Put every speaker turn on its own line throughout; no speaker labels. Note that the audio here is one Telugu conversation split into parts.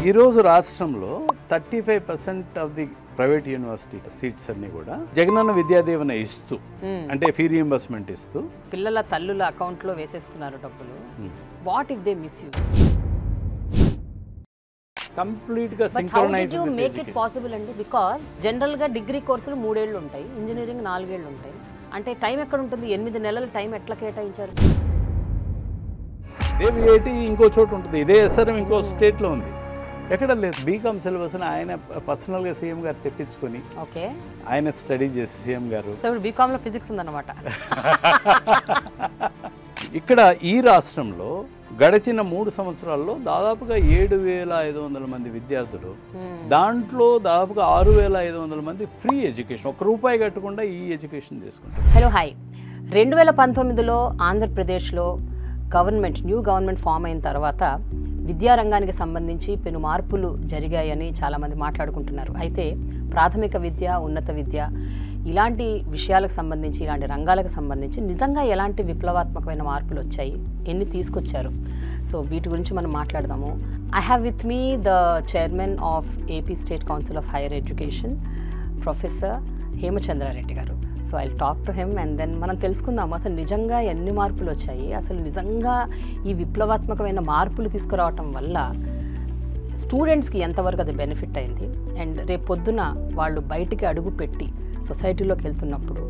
ఈరోజు రాష్ట్రంలో 35% of the private university seats అన్ని కూడా జగనన్న విద్యాదీవెన ఇస్తూ అంటే ఫీ రీయింబర్స్మెంట్ ఇస్తూ
పిల్లల తల్లుల అకౌంట్లో వేసేస్తున్నారు డబ్బులు. What if they misuse?
Complete గా
but how did you make it possible అండి? బికాజ్ జనరల్ గా డిగ్రీ కోర్సులు 3 ఏళ్ళు ఉంటాయి, ఇంజనీరింగ్ 4 ఏళ్ళు ఉంటాయి. అంటే టైం ఎక్కడ ఉంటుంది? 8 నెలల టైం ఎట్లా కేటాయించారు?
ఏఐటి ఇంకో చోటు ఉంటుంది, ఇదే ఎస్ఆర్ఎం ఇంకో స్టేట్లో ఉంది, ఎక్కడ లేదు. బీకామ్ సిలబస్ ఆయన పర్సనల్గా సీఎం గారు తెప్పించుకొని
ఓకే
ఆయన స్టడీ చేసి సీఎం గారు.
సో ఇప్పుడు బీకామ్లో ఫిజిక్స్ ఉందన్నమాట.
ఇక్కడ ఈ రాష్ట్రంలో గడిచిన 3 సంవత్సరాల్లో దాదాపుగా 7,500 మంది విద్యార్థులు, దాంట్లో దాదాపుగా 6,500 మంది ఫ్రీ ఎడ్యుకేషన్, ₹1 కట్టకుండా ఈ ఎడ్యుకేషన్ తీసుకుంటారు.
Hello hi. 2019లో ఆంధ్రప్రదేశ్లో న్యూ గవర్నమెంట్ ఫామ్ అయిన తర్వాత విద్యారంగానికి సంబంధించి పెను మార్పులు జరిగాయని చాలామంది మాట్లాడుకుంటున్నారు. అయితే ప్రాథమిక విద్య, ఉన్నత విద్య ఇలాంటి విషయాలకు సంబంధించి, ఇలాంటి రంగాలకు సంబంధించి నిజంగా ఎలాంటి విప్లవాత్మకమైన మార్పులు వచ్చాయి, ఎన్ని తీసుకొచ్చారు? సో వీటి గురించి మనం మాట్లాడదాము. I have with me the chairman of AP state council of higher education, professor Hemachandra Reddy గారు. So I talk to him and then మనం తెలుసుకుందాము అసలు నిజంగా ఎన్ని మార్పులు వచ్చాయి, అసలు నిజంగా ఈ విప్లవాత్మకమైన మార్పులు తీసుకురావటం వల్ల స్టూడెంట్స్కి ఎంతవరకు అది బెనిఫిట్ అయింది, అండ్ రేపు పొద్దున వాళ్ళు బయటికి అడుగు పెట్టి సొసైటీలోకి వెళ్తున్నప్పుడు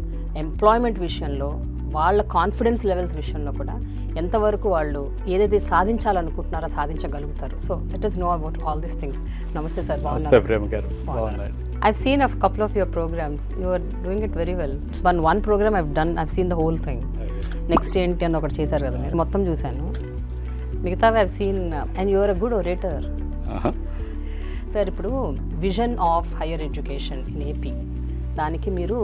ఎంప్లాయ్మెంట్ విషయంలో, వాళ్ళ కాన్ఫిడెన్స్ లెవెల్స్ విషయంలో కూడా ఎంతవరకు వాళ్ళు ఏదైతే సాధించాలనుకుంటున్నారో సాధించగలుగుతారు. So let us know about all these things. నమస్తే సార్.
బాగున్నారు.
I've seen a couple of your programs. You are doing it very well. One program I've seen the whole thing. Next ఏంటి అని ఒకటి చేశారు కదా మీరు, మొత్తం చూశాను. మిగతావి I've seen and you are a good orator. Sir ఇప్పుడు vision of higher education in AP, దానికి మీరు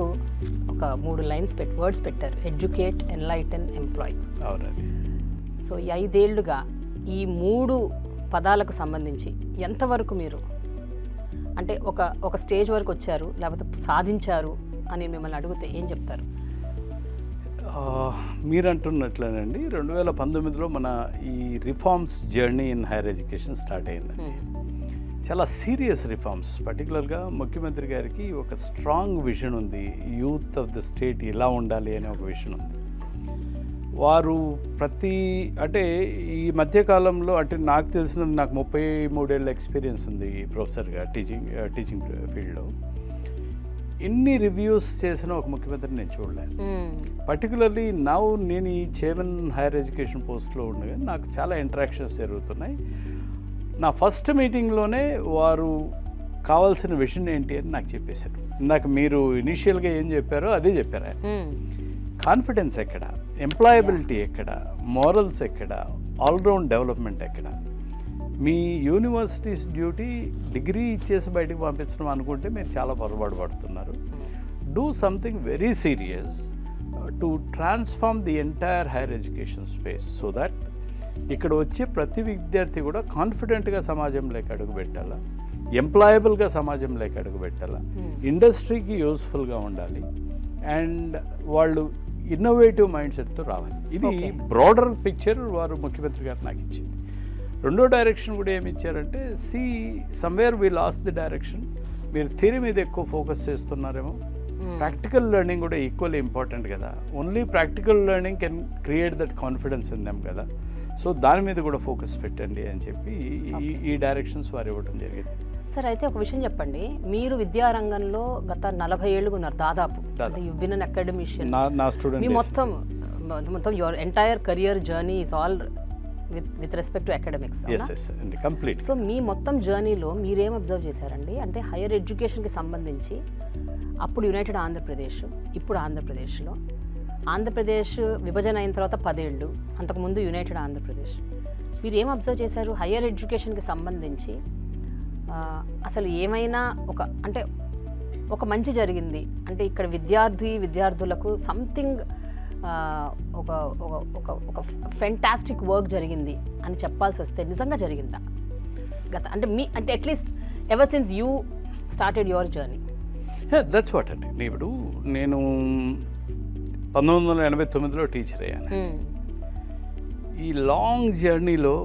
ఒక 3 లైన్స్ వర్డ్స్ పెట్టారు: ఎడ్యుకేట్, ఎన్లైటన్, ఎంప్లాయ్. సో ఈ 5 ఏళ్లుగా ఈ 3 పదాలకు సంబంధించి ఎంతవరకు మీరు అంటే ఒక స్టేజ్ వరకు వచ్చారు, లేకపోతే సాధించారు అని మిమ్మల్ని అడిగితే ఏం చెప్తారు?
మీరు అంటున్నట్లేనండి, 2019లో మన ఈ reforms journey in higher education start అయిందండి. చాలా సీరియస్ రిఫార్మ్స్. పర్టికులర్గా ముఖ్యమంత్రి గారికి ఒక స్ట్రాంగ్ విజన్ ఉంది, యూత్ ఆఫ్ ద స్టేట్ ఇలా ఉండాలి అనే ఒక విజన్ ఉంది. వారు అంటే ఈ మధ్యకాలంలో, అంటే నాకు తెలిసినది, నాకు 33 ఏళ్ళ ఎక్స్పీరియన్స్ ఉంది ప్రొఫెసర్గా టీచింగ్ ఫీల్డ్లో. ఎన్ని రివ్యూస్ చేసిన ఒక ముఖ్యమంత్రి నేను చూడలేను. పర్టికులర్లీ నేను ఈ చైర్మన్ హైయర్ ఎడ్యుకేషన్ పోస్ట్లో ఉండగా నాకు చాలా ఇంటరాక్షన్స్ జరుగుతున్నాయి. నా ఫస్ట్ మీటింగ్లోనే వారు కావాల్సిన విషయం ఏంటి అని నాకు చెప్పేశారు. ఇందాక మీరు ఇనీషియల్గా ఏం చెప్పారో అదే చెప్పారు. కాన్ఫిడెన్స్ ఎక్కడ, ఎంప్లాయబిలిటీ ఎక్కడ, మోరల్స్ ఎక్కడ, ఆల్రౌండ్ డెవలప్మెంట్ ఎక్కడ? మీ యూనివర్సిటీస్ డ్యూటీ డిగ్రీ ఇచ్చేసి బయటకు పంపించడం అనుకుంటే మీరు చాలా పొరపాటు పడుతున్నారు. Do something very serious to transform the entire higher education space so that ఇక్కడ వచ్చే ప్రతి విద్యార్థి కూడా కాన్ఫిడెంట్గా సమాజంలోకి అడుగు పెట్టాలా, ఎంప్లాయబుల్గా సమాజంలోకి అడుగు పెట్టాలా, ఇండస్ట్రీకి యూస్ఫుల్గా ఉండాలి, అండ్ వాళ్ళు ఇన్నోవేటివ్ మైండ్ సెట్తో రావాలి. ఇది బ్రాడర్ పిక్చర్ వారు ముఖ్యమంత్రి గారు నాకు ఇచ్చింది. రెండో డైరెక్షన్ కూడా ఏమి ఇచ్చారంటే, somewhere we last the direction. మీరు థియరీ మీద ఎక్కువ ఫోకస్ చేస్తున్నారేమో, ప్రాక్టికల్ లెర్నింగ్ కూడా ఈక్వల్లీ ఇంపార్టెంట్ కదా. Only practical learning can create that confidence in them కదా. సో దాని మీద కూడా ఫోకస్ పెట్టండి అని చెప్పి ఈ డైరెక్షన్స్ వారు ఇవ్వడం జరిగింది.
సార్ అయితే ఒక విషయం చెప్పండి, మీరు విద్యారంగంలో గత 40 ఏళ్ళుగా ఉన్నారు దాదాపు. You been an academician.
నా స్టూడెంట్
మీ మొత్తం your entire career journey is all with respect to academics.
Complete.
So మీ మొత్తం జర్నీలో మీరేం అబ్జర్వ్ చేశారండి? అంటే హైయర్ ఎడ్యుకేషన్కి సంబంధించి అప్పుడు యునైటెడ్ ఆంధ్రప్రదేశ్, ఇప్పుడు ఆంధ్రప్రదేశ్ విభజన అయిన తర్వాత 10 ఏళ్ళు, అంతకుముందు యునైటెడ్ ఆంధ్రప్రదేశ్. మీరు ఏం అబ్జర్వ్ చేశారు హైయర్ ఎడ్యుకేషన్కి సంబంధించి? అసలు ఏమైనా ఒక మంచి జరిగింది అంటే ఇక్కడ విద్యార్థులకు సంథింగ్ ఒక ఫెంటాస్టిక్ వర్క్ జరిగింది అని చెప్పాల్సి వస్తే నిజంగా జరిగిందా? అంటే at least ever since you started your journey.
That's what అండి. ఇప్పుడు నేను 1989లో టీచర్ అయ్యాను. ఈ లాంగ్ జర్నీలో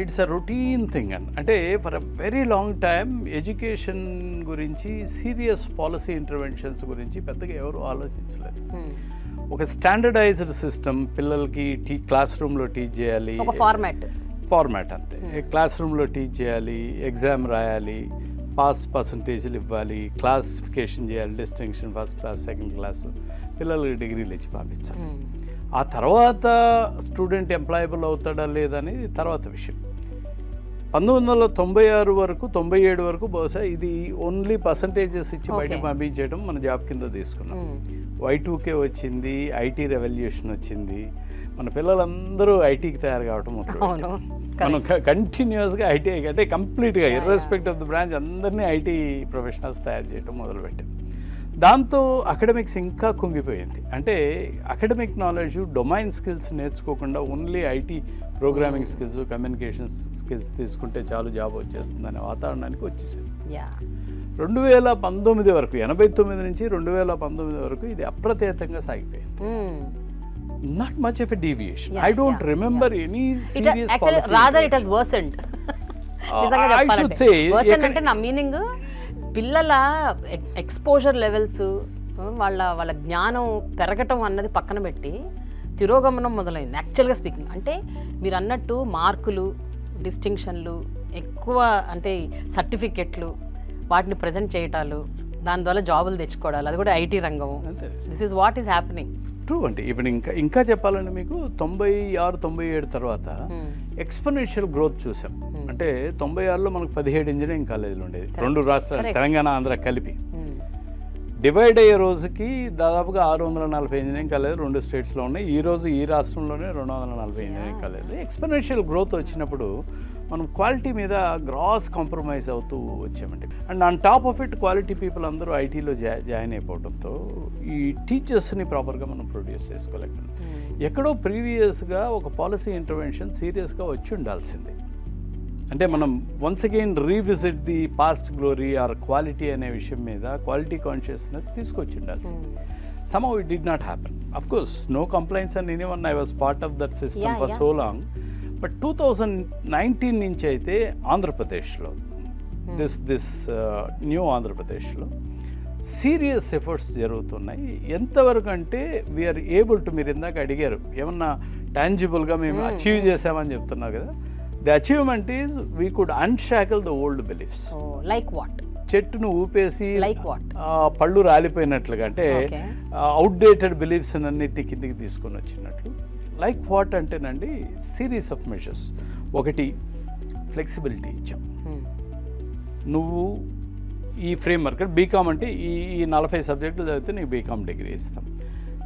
ఇట్స్ అ రొటీన్ థింగ్ అంటే for a very long time education గురించి సీరియస్ పాలసీ ఇంటర్వెన్షన్స్ గురించి పెద్దగా ఎవరు ఆలోచించలేదు. ఒక స్టాండర్డైజ్డ్ సిస్టమ్, పిల్లలకి క్లాస్ రూమ్లో టీచ్ చేయాలి,
ఒక ఫార్మాట్
అంతే. క్లాస్ రూమ్లో టీచ్ చేయాలి, ఎగ్జామ్ రాయాలి, పాస్ పర్సంటేజ్లు ఇవ్వాలి, క్లాసిఫికేషన్ చేయాలి, distinction, first class, second class, పిల్లలకి డిగ్రీలు ఇచ్చి పంపించాలి. ఆ తర్వాత స్టూడెంట్ ఎంప్లాయబుల్ అవుతాడా లేదని తర్వాత విషయం. 1996 వరకు 97 వరకు బహుశా ఇది ఓన్లీ పర్సంటేజెస్ ఇచ్చి బయటకు పంపించేయడం మన జాబ్ కింద తీసుకున్నాం. Y2K వచ్చింది, ఐటీ రెవల్యూషన్ వచ్చింది, మన పిల్లలందరూ ఐటీకి తయారు కావడం మొదలు. మనం కంటిన్యూస్గా ఐటీ అంటే కంప్లీట్గా ఇర్రెస్పెక్ట్ ఆఫ్ ద బ్రాంచ్ అందరినీ ఐటీ ప్రొఫెషనల్స్ తయారు చేయడం మొదలుపెట్టాం. దాంతో అకాడమిక్స్ ఇంకా కుంగిపోయింది. అంటే అకాడమిక్ నాలెడ్జ్, డొమైన్ స్కిల్స్ నేర్చుకోకుండా only IT programming skills, communication skills తీసుకుంటే చాలు జాబ్ వచ్చేస్తుందనే వాతావరణానికి వచ్చేసింది. 2019 వరకు, 89 నుంచి 2019 వరకు ఇది అప్రతిహతంగా సాగిపోయింది. Not much of a deviation. I don't remember any serious
actually
policy.
Rather it has worsened.
I should say
worsened అంటే నా మీనింగ్ పిల్లల ఎక్స్పోజర్ లెవెల్స్, వాళ్ళ జ్ఞానం పెరగటం అన్నది పక్కన పెట్టి తిరోగమనం మొదలైంది. యాక్చువల్గా స్పీకింగ్ అంటే మీరు అన్నట్టు మార్కులు, డిస్టింక్షన్లు ఎక్కువ, అంటే సర్టిఫికెట్లు, వాటిని ప్రజెంట్ చేయటాలు, దాని ద్వారా జాబులు తెచ్చుకోవడాలు, అది కూడా ఐటీ రంగం. This is what is happening.
True అంటే ఇప్పుడు ఇంకా చెప్పాలంటే మీకు 96, 97 తర్వాత ఎక్స్పోనెన్షియల్ గ్రోత్ చూసాం. అంటే 96లో మనకు 17 ఇంజనీరింగ్ కాలేజీలు ఉండేది, 2 రాష్ట్రాలు, తెలంగాణ, ఆంధ్ర కలిపి. డివైడ్ అయ్యే రోజుకి దాదాపుగా 640 ఇంజనీరింగ్ కాలేజీలు 2 స్టేట్స్లో ఉన్నాయి. ఈ రోజు ఈ రాష్ట్రంలోనే 240 ఇంజనీరింగ్ కాలేజీలు. ఎక్స్పోనెన్షియల్ గ్రోత్ వచ్చినప్పుడు మనం క్వాలిటీ మీద గ్రాస్ కాంప్రమైజ్ అవుతూ వచ్చామండి. And on top of it quality people అందరూ ఐటీలో జాయిన్ అయిపోవడంతో ఈ టీచర్స్ని ప్రాపర్గా మనం ప్రొడ్యూస్ చేసుకోలేకపోయాం. ఎక్కడో ప్రీవియస్గా ఒక పాలసీ ఇంటర్వెన్షన్ సీరియస్గా వచ్చి ఉండాల్సింది. అంటే మనం once again revisit the past glory are quality అనే విషయం మీద క్వాలిటీ కాన్షియస్నెస్ తీసుకొచ్చి ఉండాల్సింది. somehow it did not happen. Of course, no complaints on anyone. I was part of that system for so long. But 2019 నుంచి అయితే ఆంధ్రప్రదేశ్లో దిస్ న్యూ ఆంధ్రప్రదేశ్లో సీరియస్ ఎఫర్ట్స్ జరుగుతున్నాయి. ఎంతవరకు అంటే వీఆర్ ఏబుల్ టు, మీరు ఇందాక అడిగారు ఏమన్నా టాంజిబుల్గా మేము అచీవ్ చేసామని చెప్తున్నారు కదా. The achievement is we could unshackle the old beliefs.
Like what?
చెట్టును ఊపేసి పళ్ళు రాలిపోయినట్లుగా, అంటే అవుట్డేటెడ్ బిలీఫ్స్ అన్నిటి కిందికి తీసుకొని వచ్చినట్లు. లైక్ వాట్ అంటేనండి సిరీస్ ఆఫ్ మెజర్స్. ఒకటి, ఫ్లెక్సిబిలిటీ ఇచ్చాం. నువ్వు ఈ ఫ్రేమ్వర్క్ బీకామ్ అంటే ఈ 40 సబ్జెక్టులు చదివితే నీకు బీకామ్ డిగ్రీ ఇస్తాం.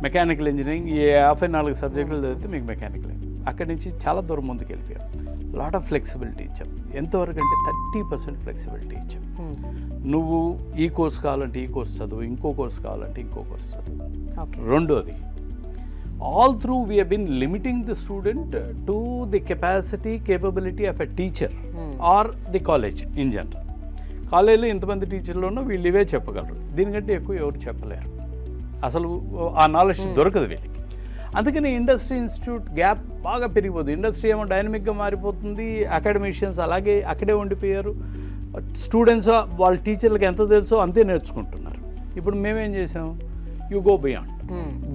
మెకానికల్ ఇంజనీరింగ్ ఈ 54 సబ్జెక్టులు చదివితే మీకు మెకానికల్. అక్కడి నుంచి చాలా దూరం ముందుకు వెళ్ళిపోయాం. లాట్ ఆఫ్ ఫ్లెక్సిబిలిటీ ఇచ్చాం. ఎంతవరకు అంటే 30% ఫ్లెక్సిబిలిటీ ఇచ్చాం. నువ్వు ఈ కోర్స్ కావాలంటే ఈ కోర్స్ చదువు, ఇంకో కోర్స్ కావాలంటే ఇంకో కోర్స్ చదువు. రెండోది, all through we have been limiting the student to the capability of a teacher or the college in general. కాలేజీలో ఇంతమంది టీచర్లోనూ వీళ్ళు ఇవే చెప్పగలరు, దీనికంటే ఎక్కువ ఎవరు చెప్పలేరు. అసలు ఆ నాలెడ్జ్ దొరకదు వీళ్ళకి. అందుకని ఇండస్ట్రీ ఇన్స్టిట్యూట్ గ్యాప్ బాగా పెరిగిపోతుంది. ఇండస్ట్రీ ఏమో డైనమిక్గా మారిపోతుంది, అకాడమిషియన్స్ అలాగే అక్కడే ఉండిపోయారు. స్టూడెంట్స్ వాళ్ళ టీచర్లకు ఎంత తెలుసో అంతే నేర్చుకుంటున్నారు. ఇప్పుడు మేమేం చేసాం, you go beyond,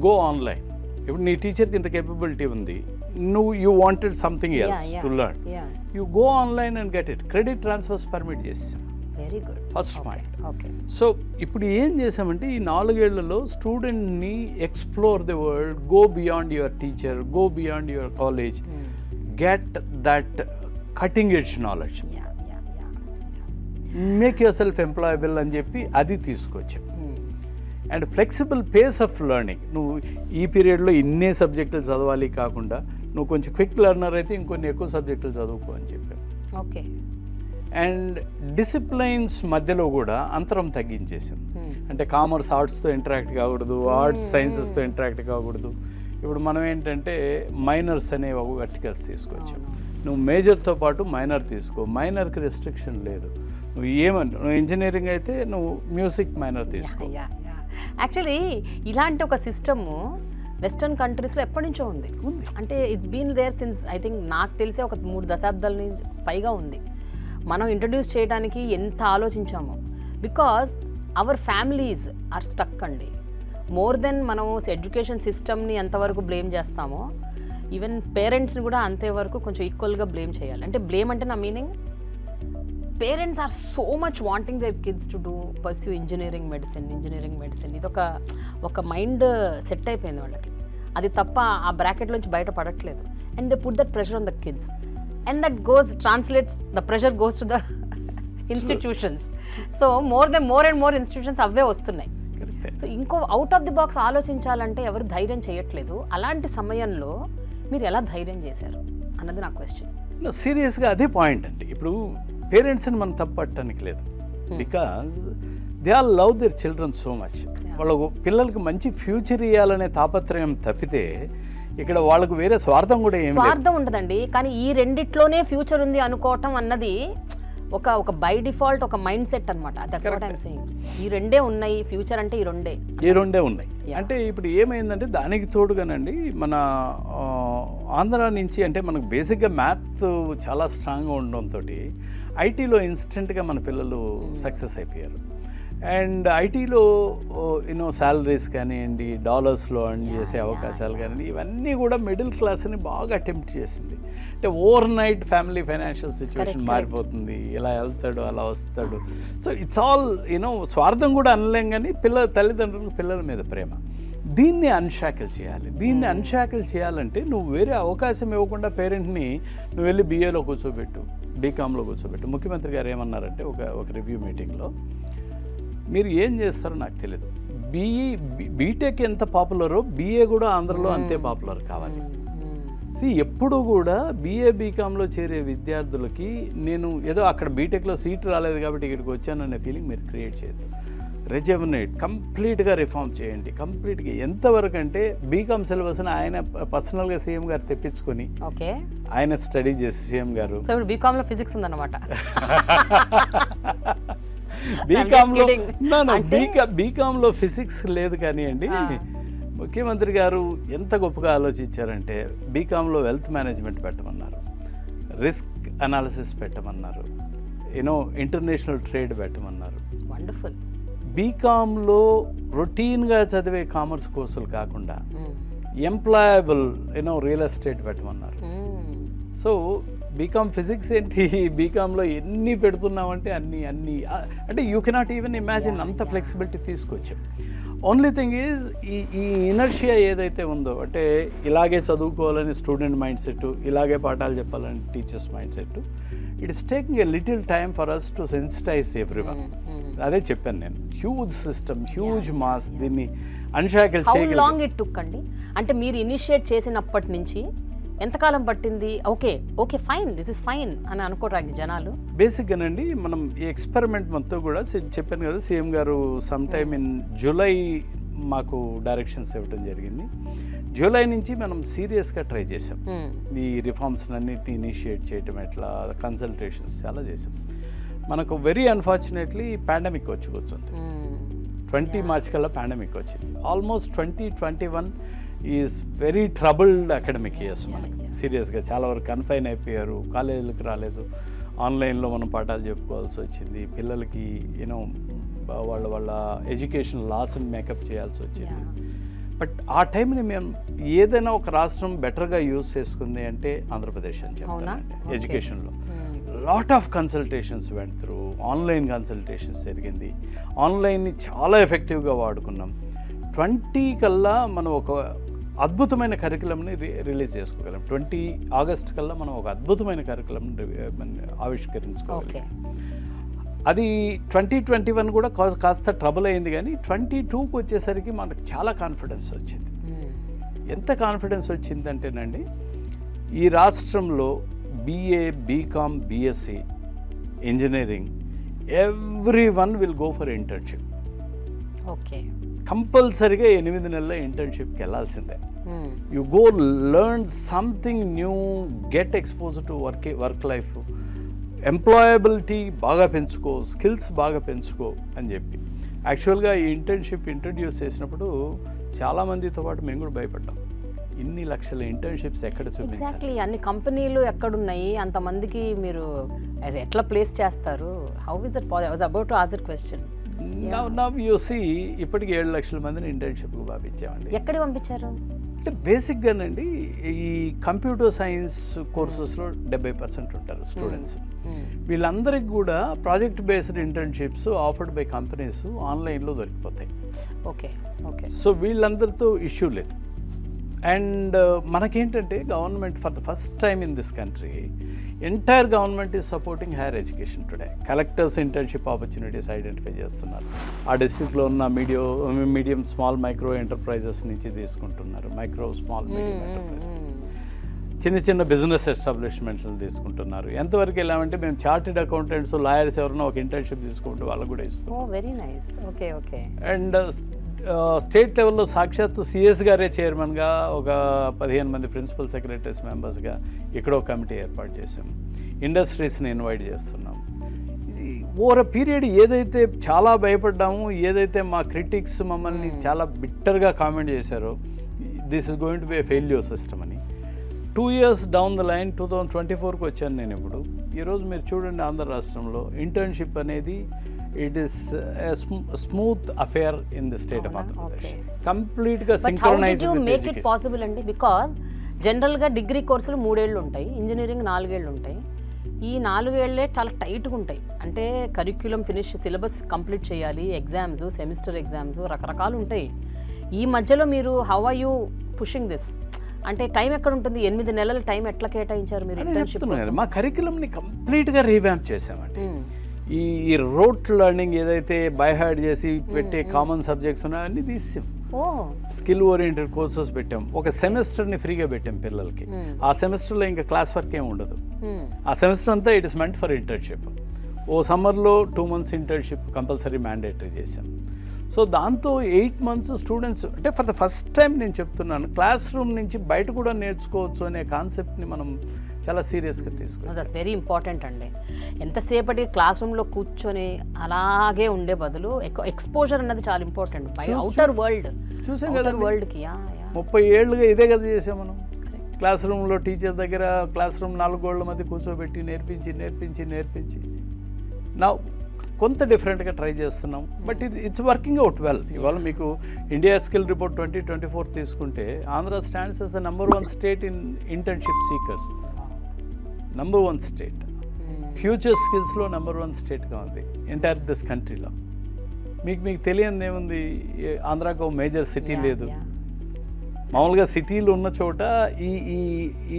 go online. ఇప్పుడు నీ టీచర్కి ఇంత కేపబిలిటీ ఉంది, you wanted something else to learn, you go online and get it. Credit transfers permit చేసాం.
Very good.
First point. So ఇప్పుడు ఏం చేసామంటే ఈ 4 ఏళ్లలో స్టూడెంట్ని explore the world, go beyond your teacher, go beyond your college, get that cutting edge knowledge, make yourself employable అని చెప్పి అది తీసుకొచ్చాం. And flexible face of learning. నువ్వు ఈ పీరియడ్లో ఇన్నే సబ్జెక్టులు చదవాలి కాకుండా నువ్వు కొంచెం క్విక్ లెర్నర్ అయితే ఇంకొన్ని ఎక్కువ సబ్జెక్టులు చదువుకో అని చెప్పాం.
ఓకే.
అండ్ డిసిప్లైన్స్ మధ్యలో కూడా అంతరం తగ్గించేసాం. అంటే కామర్స్ ఆర్ట్స్తో ఇంటరాక్ట్ కాకూడదు, ఆర్ట్స్ సైన్సెస్తో ఇంటరాక్ట్ కాకూడదు. ఇప్పుడు మనం ఏంటంటే మైనర్స్ అనే ఒక వర్టికల్స్ తీసుకొచ్చాం. నువ్వు మేజర్తో పాటు మైనర్ తీసుకో, మైనర్కి రెస్ట్రిక్షన్ లేదు. నువ్వు నువ్వు ఇంజనీరింగ్ అయితే నువ్వు మ్యూజిక్ మైనర్ తీసుకో.
యాక్చువల్లీ ఇలాంటి ఒక సిస్టము వెస్టర్న్ కంట్రీస్లో ఎప్పటి నుంచో ఉంది. అంటే it's been there since I think నాకు తెలిసే ఒక 3 దశాబ్దాల నుంచి పైగా ఉంది. మనం ఇంట్రడ్యూస్ చేయడానికి ఎంత ఆలోచించామో, because our families are stuck అండి. మోర్ దెన్ మనం ఎడ్యుకేషన్ సిస్టమ్ని ఎంతవరకు బ్లేమ్ చేస్తామో, ఈవెన్ పేరెంట్స్ని కూడా అంతే వరకు కొంచెం ఈక్వల్గా బ్లేమ్ చేయాలి. అంటే బ్లేమ్ అంటే నా meaning, parents are so much wanting their kids to do pursue engineering medicine. ఇది ఒక మైండ్ సెట్ అయిపోయింది వాళ్ళకి. అది తప్ప ఆ బ్రాకెట్లోంచి బయట పడట్లేదు. And they put that pressure on the kids and that translates the pressure goes to the institutions. So more and more institutions అవే వస్తున్నాయి. సో ఇంకో అవుట్ ఆఫ్ ది బాక్స్ ఆలోచించాలంటే ఎవరు ధైర్యం చేయట్లేదు. అలాంటి సమయంలో మీరు ఎలా ధైర్యం చేశారు అన్నది నా క్వశ్చన్.
సీరియస్గా అదే పాయింట్ అండి. ఇప్పుడు పేరెంట్స్ని మనం తప్పట్టడానికి లేదు, because they all love their children so much. వాళ్ళకు పిల్లలకి మంచి ఫ్యూచర్ ఇవ్వాలనే తాపత్రయం తప్పితే ఇక్కడ వాళ్ళకు వేరే స్వార్థం కూడా ఏమి
స్వార్థం ఉండదండి. కానీ ఈ రెండిట్లోనే ఫ్యూచర్ ఉంది అనుకోవటం అన్నది ఒక బై డిఫాల్ట్ ఒక మైండ్ సెట్ అనమాట. That's what I'm saying. ఈ రెండే ఉన్నాయి, ఫ్యూచర్ అంటే ఈ రెండే ఉన్నాయి. అంటే ఇప్పుడు ఏమైందంటే దానికి తోడుగానండి మన
ఆంధ్ర నుంచి అంటే మనకు బేసిక్గా మ్యాథ్ చాలా స్ట్రాంగ్గా ఉండడంతో ఐటీలో ఇన్స్టెంట్గా మన పిల్లలు సక్సెస్ అయిపోయారు. అండ్ ఐటీలో శాలరీస్ కానివ్వండి, డాలర్స్లో ఎర్న్ చేసే అవకాశాలు కానివ్వండి, ఇవన్నీ కూడా మిడిల్ క్లాస్ని బాగా అటెంప్ట్ చేసింది. అంటే over night family financial situation మారిపోతుంది, ఇలా వెళ్తాడు అలా వస్తాడు. సో ఇట్స్ ఆల్ స్వార్థం కూడా అనలేం, కానీ తల్లిదండ్రులకు పిల్లల మీద ప్రేమ. దీన్ని అన్షాకిల్ చేయాలి. దీన్ని అన్షాకిల్ చేయాలంటే నువ్వు వేరే అవకాశం ఇవ్వకుండా పేరెంట్ని నువ్వు వెళ్ళి బీఏలో కూర్చోబెట్టు, బీకామ్లో కూర్చోబెట్టు. ముఖ్యమంత్రి గారు ఏమన్నారంటే ఒక రివ్యూ మీటింగ్లో, మీరు ఏం చేస్తారో నాకు తెలియదు, బీటెక్ ఎంత పాపులరో బీఏ కూడా ఆంధ్రలో అంతే పాపులర్ కావాలి. ఎప్పుడు కూడా బీఏ బీకామ్లో చేరే విద్యార్థులకి నేను ఏదో అక్కడ బీటెక్లో సీట్ రాలేదు కాబట్టి ఇక్కడికి వచ్చాననే ఫీలింగ్ మీరు క్రియేట్ చేయొద్దు. రెజ్యూమినేట్ కంప్లీట్గా రిఫార్మ్ చేయండి. కంప్లీట్గా ఎంతవరకు అంటే బీకామ్ సిలబస్ని ఆయన పర్సనల్గా సీఎం గారు తెప్పించుకొని ఆయన స్టడీ చేసి సీఎం గారు
బీకామ్లో ఫిజిక్స్ ఉందన్నమాట.
బీకామ్లో ఫిజిక్స్ లేదు కానివ్వండి. ముఖ్యమంత్రి గారు ఎంత గొప్పగా ఆలోచించారంటే బీకామ్లో వెల్త్ మేనేజ్మెంట్ పెట్టమన్నారు, రిస్క్ అనాలిసిస్ పెట్టమన్నారు, ఇంటర్నేషనల్ ట్రేడ్ పెట్టమన్నారు.
వండర్ఫుల్.
బీకామ్లో రొటీన్గా చదివే కామర్స్ కోర్సులు కాకుండా ఎంప్లాయబుల్ రియల్ ఎస్టేట్ పెట్టమన్నారు. సో బీకామ్ ఫిజిక్స్ ఏంటి, బీకామ్లో ఎన్ని పెడుతున్నామంటే అన్ని అంటే యూ కెనాట్ ఈవెన్ ఇమాజిన్, అంత ఫ్లెక్సిబిలిటీ తీసుకొచ్చాం. ఓన్లీ థింగ్ ఈజ్ ఈ ఇనర్షియా ఏదైతే ఉందో, అంటే ఇలాగే చదువుకోవాలని స్టూడెంట్ మైండ్ సెట్, ఇలాగే పాఠాలు చెప్పాలని teachers mind set, it is taking a little time for us to sensitise everyone. అదే చెప్పాను నేను, హ్యూజ్ సిస్టమ్, హ్యూజ్ మాస్, దీన్ని అన్షాకిల్ చేయగలిగాం.
హౌ లాంగ్ ఇట్ టుక్ అండి? అంటే మీరు ఇనిషియేట్ చేసినప్పటి నుంచి ఎంతకాలం పట్టింది? Okay fine, this is fine అని అనుకోవడానికి జనాలు?
బేసిక్గానండి మనం ఈ ఎక్స్పెరిమెంట్ మొత్తం కూడా చెప్పాను కదా, సీఎం గారు సమ్ టైమ్ ఇన్ జూలై మాకు డైరెక్షన్స్ ఇవ్వడం జరిగింది. జూలై నుంచి మనం సీరియస్గా ట్రై చేసాం ఈ రిఫార్మ్స్ అన్నిటిని ఇనిషియేట్ చేయటం, ఎట్లా కన్సల్టేషన్స్ చాలా చేసాం. మనకు వెరీ అన్ఫార్చునేట్లీ పాండమిక్ వచ్చి కూర్చుంది. 20 మార్చ్ కల్లా పాండమిక్ వచ్చింది. Almost 2021 is very troubled academic years మనకి. సీరియస్గా చాలా వరకు కన్ఫైన్ అయిపోయారు, కాలేజీలకు రాలేదు, ఆన్లైన్లో మనం పాఠాలు చెప్పుకోవాల్సి వచ్చింది. పిల్లలకి వాళ్ళ ఎడ్యుకేషన్ లాస్ని మేకప్ చేయాల్సి వచ్చింది. బట్ ఆ టైంని మేము ఏదైనా ఒక రాష్ట్రం బెటర్గా యూజ్ చేసుకుంది అంటే ఆంధ్రప్రదేశ్ అని చెప్తానండి. ఎడ్యుకేషన్లో lot of consultations went through, online consultations జరిగింది. ఆన్లైన్ని చాలా ఎఫెక్టివ్గా వాడుకున్నాం. 20 కల్లా మనం ఒక అద్భుతమైన కరికులంని రిలీజ్ చేసుకోగలం. 20 ఆగస్ట్ కల్లా మనం ఒక అద్భుతమైన కరికులంని ఆవిష్కరించుకోవాలి. అది 2021 కూడా కాస్త ట్రబుల్ అయింది, కానీ 22కి వచ్చేసరికి మనకు చాలా కాన్ఫిడెన్స్ వచ్చింది. ఎంత కాన్ఫిడెన్స్ వచ్చిందంటేనండి, ఈ రాష్ట్రంలో BA, BCom, BSc, engineering, everyone will go for internship.
Okay,
కంపల్సరీగా 8 నెలల ఇంటర్న్షిప్కి వెళ్ళాల్సిందే. You go learn something new, get expose to work life, employability బాగా పెంచుకో, స్కిల్స్ బాగా పెంచుకో అని చెప్పి. యాక్చువల్గా ఈ ఇంటర్న్షిప్ ఇంట్రడ్యూస్ చేసినప్పుడు చాలా మందితో పాటు మేము కూడా భయపడ్డాం. ఇన్ని లక్షల ఇంటర్న్షిప్స్ ఎక్కడ చూపించాలి?
ఎగ్జాక్ట్లీ, అన్ని కంపెనీలు ఎక్కడున్నాయి, అంతమందికి మీరు ఎట్లా ప్లేస్ చేస్తారు? How is it possible? I was about to ask the question.
Now you see, ఇప్పటికి 7 లక్షల మందిని ఇంటర్న్షిప్కి పంపించామండి.
ఎక్కడికి పంపించారు?
అంటే బేసిక్గానండి ఈ కంప్యూటర్ సైన్స్ కోర్సెస్లో 70% ఉంటారు స్టూడెంట్స్. వీళ్ళందరికీ కూడా project based internships offered by companies ఆన్లైన్లో దొరికిపోతాయి.
Okay okay.
సో వీళ్ళందరితో ఇష్యూ లేదు. అండ్ మనకేంటంటే government for the first time in this country entire government is supporting higher education today. Collectors internship opportunities identify చేస్తున్నారు. ఆ డిస్ట్రిక్ట్లో ఉన్న మీడియం స్మాల్ మైక్రో ఎంటర్ప్రైజెస్ నుంచి తీసుకుంటున్నారు. మైక్రో స్మాల్ మీడియం ఎంటర్ప్రైజెస్, చిన్న చిన్న బిజినెస్ ఎస్టాబ్లిష్మెంట్స్ని తీసుకుంటున్నారు. ఎంతవరకు వెళ్ళామంటే మేము చార్టెడ్ అకౌంటెంట్స్, లాయర్స్ ఎవరైనా ఒక ఇంటర్న్షిప్ తీసుకుంటే వాళ్ళకు కూడా ఇస్తాం.
Very nice. Okay okay.
And state లెవెల్లో సాక్షాత్తు సిఎస్ గారే చైర్మన్గా, ఒక 15 మంది ప్రిన్సిపల్ సెక్రటరీస్ మెంబర్స్గా ఇక్కడ ఒక కమిటీ ఏర్పాటు చేసాం. ఇండస్ట్రీస్ని ఇన్వైట్ చేస్తున్నాం. ఓవర్ అ పీరియడ్ ఏదైతే చాలా భయపడ్డాము, ఏదైతే మా క్రిటిక్స్ మమ్మల్ని చాలా బిట్టర్గా కామెంట్ చేశారో, this is going to be A failure system అని, 2 years డౌన్ ద లైన్ 2024కి వచ్చాను నేను ఇప్పుడు. ఈరోజు మీరు చూడండి, ఆంధ్ర రాష్ట్రంలో ఇంటర్న్షిప్ అనేది it is smooth affair in the state of Andhra Pradesh. కంప్లీట్గా సింక్రోనైజ్
మేక్ ఇట్ పాసిబుల్ అండి. బికాజ్ జనరల్గా డిగ్రీ కోర్సులు 3 ఏళ్ళు ఉంటాయి, ఇంజనీరింగ్ 4 ఏళ్ళు ఉంటాయి. ఈ 4 ఏళ్ళే చాలా టైట్గా ఉంటాయి. అంటే కరిక్యులం ఫినిష్, సిలబస్ కంప్లీట్ చేయాలి, ఎగ్జామ్స్, సెమిస్టర్ ఎగ్జామ్స్ రకరకాలు ఉంటాయి. ఈ మధ్యలో మీరు how are you pushing this? అంటే టైం ఎక్కడ ఉంటుంది? 8 నెలల టైం ఎట్లా కేటాయించారు మీరు ఇంటర్న్షిప్?
మా కరిక్యులంని కంప్లీట్గా రీవ్యాంప్ చేసామండి. ఈ రోట్ లెర్నింగ్ ఏదైతే బై హార్ట్ చేసి పెట్టే కామన్ సబ్జెక్ట్స్ ఉన్నాయో అన్ని తీసాం. స్కిల్ ఓరియంటెడ్ కోర్సెస్ పెట్టాం. ఒక సెమిస్టర్ని ఫ్రీగా పెట్టాం పిల్లలకి. ఆ సెమిస్టర్లో ఇంకా క్లాస్ వర్క్ ఏమి ఉండదు. ఆ సెమిస్టర్ అంతా it is meant for internship. ఓ సమ్మర్లో 2 months ఇంటర్న్షిప్ కంపల్సరీ మ్యాండేటరీ చేసాం. సో దాంతో 8 months స్టూడెంట్స్, అంటే ఫర్ ద ఫస్ట్ టైం నేను చెప్తున్నాను, క్లాస్ రూమ్ నుంచి బయట కూడా నేర్చుకోవచ్చు అనే కాన్సెప్ట్ని మనం చాలా సీరియస్గా తీసుకున్నాం.
దట్స్ వెరీ ఇంపార్టెంట్ అండి. ఎంతసేపటి క్లాస్ రూమ్లో కూర్చొని అలాగే ఉండే బదులు ఎక్స్పోజర్ అన్నది చాలా ఇంపార్టెంట్. అవుటర్ వరల్డ్
చూసాం కదా,
వరల్డ్కి
30 ఏళ్ళుగా ఇదే కదా చేసాం మనం. క్లాస్ రూమ్లో టీచర్ దగ్గర క్లాస్ రూమ్ 4 గోడల మధ్య కూర్చోబెట్టి నేర్పించి నా కొంత డిఫరెంట్గా ట్రై చేస్తున్నాం. But it's working out well. ఇవాళ మీకు ఇండియా స్కిల్ రిపోర్ట్ 2024 తీసుకుంటే Andhra stands as the number 1 state in internship seekers. number 1 state. Future స్కిల్స్లో number 1 స్టేట్గా ఉంది ఎంటైర్ దిస్ కంట్రీలో. మీకు తెలియని ఏముంది, ఆంధ్రాకు మేజర్ సిటీ లేదు. మామూలుగా సిటీలు ఉన్న చోట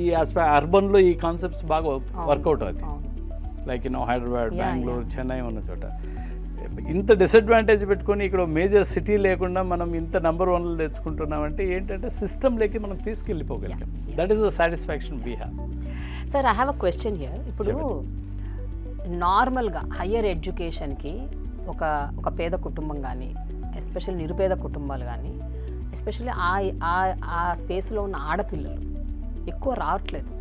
ఈ అర్బన్లో ఈ కాన్సెప్ట్స్ బాగా వర్కౌట్ అవుతాయి. లైక్ హైదరాబాద్, బెంగళూరు, చెన్నై ఉన్న చోట ఇంత డిసడ్వాంటేజ్ పెట్టుకొని ఇక్కడ మేజర్ సిటీ లేకుండా మనం ఇంత నెంబర్ 1 తెచ్చుకుంటున్నామంటే ఏంటంటే సిస్టంలోకి మనం తీసుకెళ్ళిపోగలిగాం. That is the satisfaction we have.
Sir, I have a question here. ఇప్పుడు నార్మల్గా హయ్యర్ ఎడ్యుకేషన్కి ఒక పేద కుటుంబం కానీ, ఎస్పెషల్లీ నిరుపేద కుటుంబాలు కానీ, ఎస్పెషల్లీ ఆ స్పేస్లో ఉన్న ఆడపిల్లలు ఎక్కువ రావట్లేదు.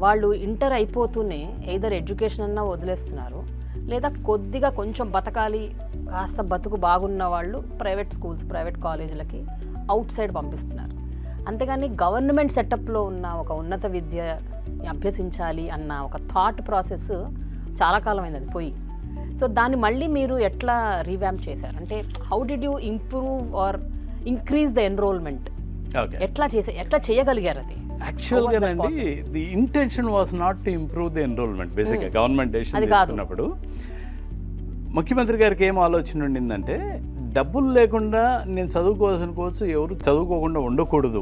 వాళ్ళు ఇంటర్ అయిపోతూనే ఎయిదర్ ఎడ్యుకేషన్ అన్నా వదిలేస్తున్నారు, లేదా కొద్దిగా కొంచెం బతకాలి, కాస్త బతుకు బాగున్న వాళ్ళు ప్రైవేట్ స్కూల్స్, ప్రైవేట్ కాలేజీలకి అవుట్ సైడ్ పంపిస్తున్నారు. అంతేగాని గవర్నమెంట్ సెటప్లో ఉన్న ఒక ఉన్నత విద్య అభ్యసించాలి అన్న ఒక థాట్ ప్రాసెస్ చాలా కాలమైంది అది పోయి. సో దాన్ని మళ్ళీ మీరు ఎట్లా రీవ్యాంప్ చేశారు? అంటే how did you improve or increase the enrolment? ఎట్లా చేయగలిగారు అది?
యాక్చువల్గా అండి, the intention was not to improve the enrolment. బేసిక్గా గవర్నమెంట్ డెసిషన్ తీసుకున్నప్పుడు ముఖ్యమంత్రి గారికి ఏం ఆలోచన ఉండిందంటే, డబ్బులు లేకుండా నేను చదువుకోవాల్సిన కోర్సు ఎవరు చదువుకోకుండా ఉండకూడదు.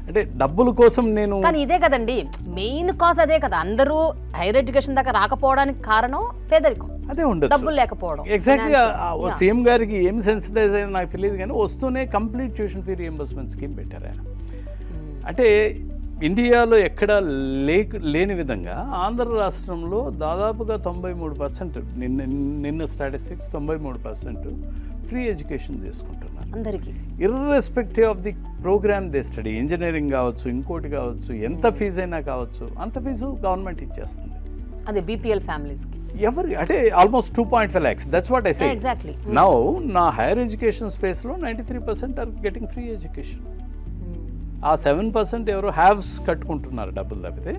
అంటే డబ్బుల కోసం నేను,
కానీ ఇదే కదండి మెయిన్ కాజ్, అదే కదా అందరూ హైయర్ ఎడ్యుకేషన్ దాకా రాకపోవడానికి కారణం పేదరికం,
అదే ఉండదు,
డబ్బులు లేకపోవడం.
ఎగ్జాక్ట్గా సీఎం గారికి ఏం సెన్సిటైజ్ అయ్యింది నాకు తెలియదు, కానీ వస్తూనే complete tuition fee reimbursement scheme పెట్టారు ఆయన. అంటే ఇండియాలో ఎక్కడ లేని విధంగా ఆంధ్ర రాష్ట్రంలో దాదాపుగా 93%, నిన్న స్టాటిస్టిక్స్ 93% ఫ్రీ ఎడ్యుకేషన్ తీసుకుంటున్నారు
అందరికీ,
irrespective of the programme they study. Engineering కావచ్చు, ఇంకోటి కావచ్చు, ఎంత ఫీజు అయినా కావచ్చు, అంత ఫీజు గవర్నమెంట్ ఇచ్చేస్తుంది.
అదే బీపీఎల్ ఫ్యామిలీస్కి
ఎవరి అంటే almost 2.5 lakhs. That's what I say.
Exactly.
Now నా హైయర్ ఎడ్యుకేషన్ స్పేస్లో 93% ఆర్ గెటింగ్ ఫ్రీ ఎడ్యుకేషన్. ఆ 7% ఎవరు హ్యావ్స్ కట్టుకుంటున్నారు డబ్బులు తప్పితే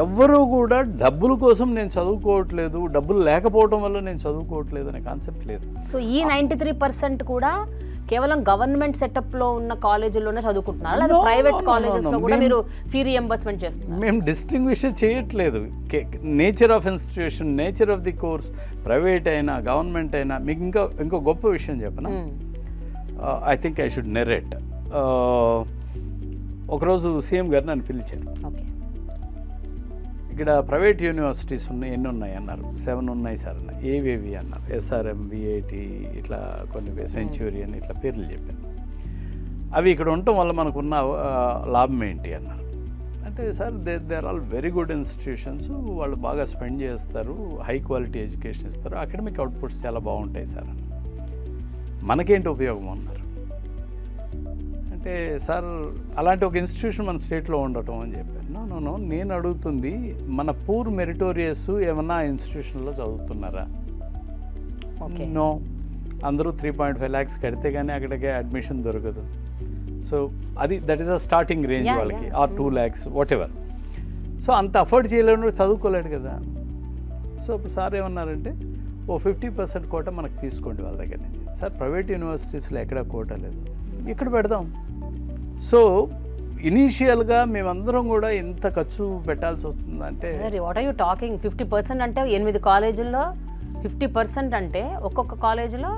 ఎవ్వరూ కూడా డబ్బుల కోసం నేను చదువుకోవట్లేదు, డబ్బులు లేకపోవడం వల్ల నేను చదువుకోవట్లేదు అనే కాన్సెప్ట్ లేదు.
సో ఈ 93% కూడా కేవలం గవర్నమెంట్ సెటప్లో ఉన్న కాలేజీల్లోనే చదువుకుంటున్నారు, లేదా ప్రైవేట్ కాలేజెస్లో కూడా మీరు ఫీ రియంబర్స్మెంట్ చేస్తున్నారు?
మేము డిస్టింగ్విష్ చేయట్లేదు. Nature of institution, nature of the course, private అయినా గవర్నమెంట్ అయినా. మీకు ఇంకో గొప్ప విషయం చెప్పనా? I think I should narrate. ఒకరోజు సీఎం గారు నన్ను పిలిచారు.
ఓకే,
ఇక్కడ ప్రైవేట్ యూనివర్సిటీస్ ఎన్ని ఉన్నాయి అన్నారు. 7 ఉన్నాయి సార్ అన్న. ఏవేవి అన్నారు. SRM, VIT, ఇట్లా కొన్ని సెంచురియన్ ఇట్లా పేర్లు చెప్పాను. అవి ఇక్కడ ఉండటం వల్ల మనకున్న లాభం ఏంటి అన్నారు. అంటే sir they are all very good institutions, వాళ్ళు బాగా స్పెండ్ చేస్తారు, హై క్వాలిటీ ఎడ్యుకేషన్ ఇస్తారు, అకాడమిక్ అవుట్పుట్స్ చాలా బాగుంటాయి సార్ అని. మనకేంటి ఉపయోగం అన్నారు. అంటే సార్ అలాంటి ఒక ఇన్స్టిట్యూషన్ మన స్టేట్లో ఉండటం అని చెప్పాను. నో, నేను అడుగుతుంది మన పూర్ మెరిటోరియస్ ఏమన్నా ఇన్స్టిట్యూషన్లో చదువుతున్నారా? నో, అందరూ 3.5 lakhs కడితే కానీ అక్కడికి అడ్మిషన్ దొరకదు. So that is a starting range వాళ్ళకి, or 2 lakhs whatever. So అంత అఫోర్డ్ చేయలేను, చదువుకోలేడు కదా. సో ఇప్పుడు సార్ ఏమన్నారంటే 50% కోట మనకు తీసుకోండి వాళ్ళ దగ్గర నుంచి. సార్ ప్రైవేట్ యూనివర్సిటీస్లో ఎక్కడ కోట లేదు, ఇక్కడ పెడదాం. సో ఇనీషియల్గా మేమందరం కూడా ఎంత ఖర్చు పెట్టాల్సి వస్తుందంటే,
వాట్ ఆర్ యూ టాకింగ్? 50% అంటే 8 కాలేజీల్లో 50% అంటే ఒక్కొక్క కాలేజీలో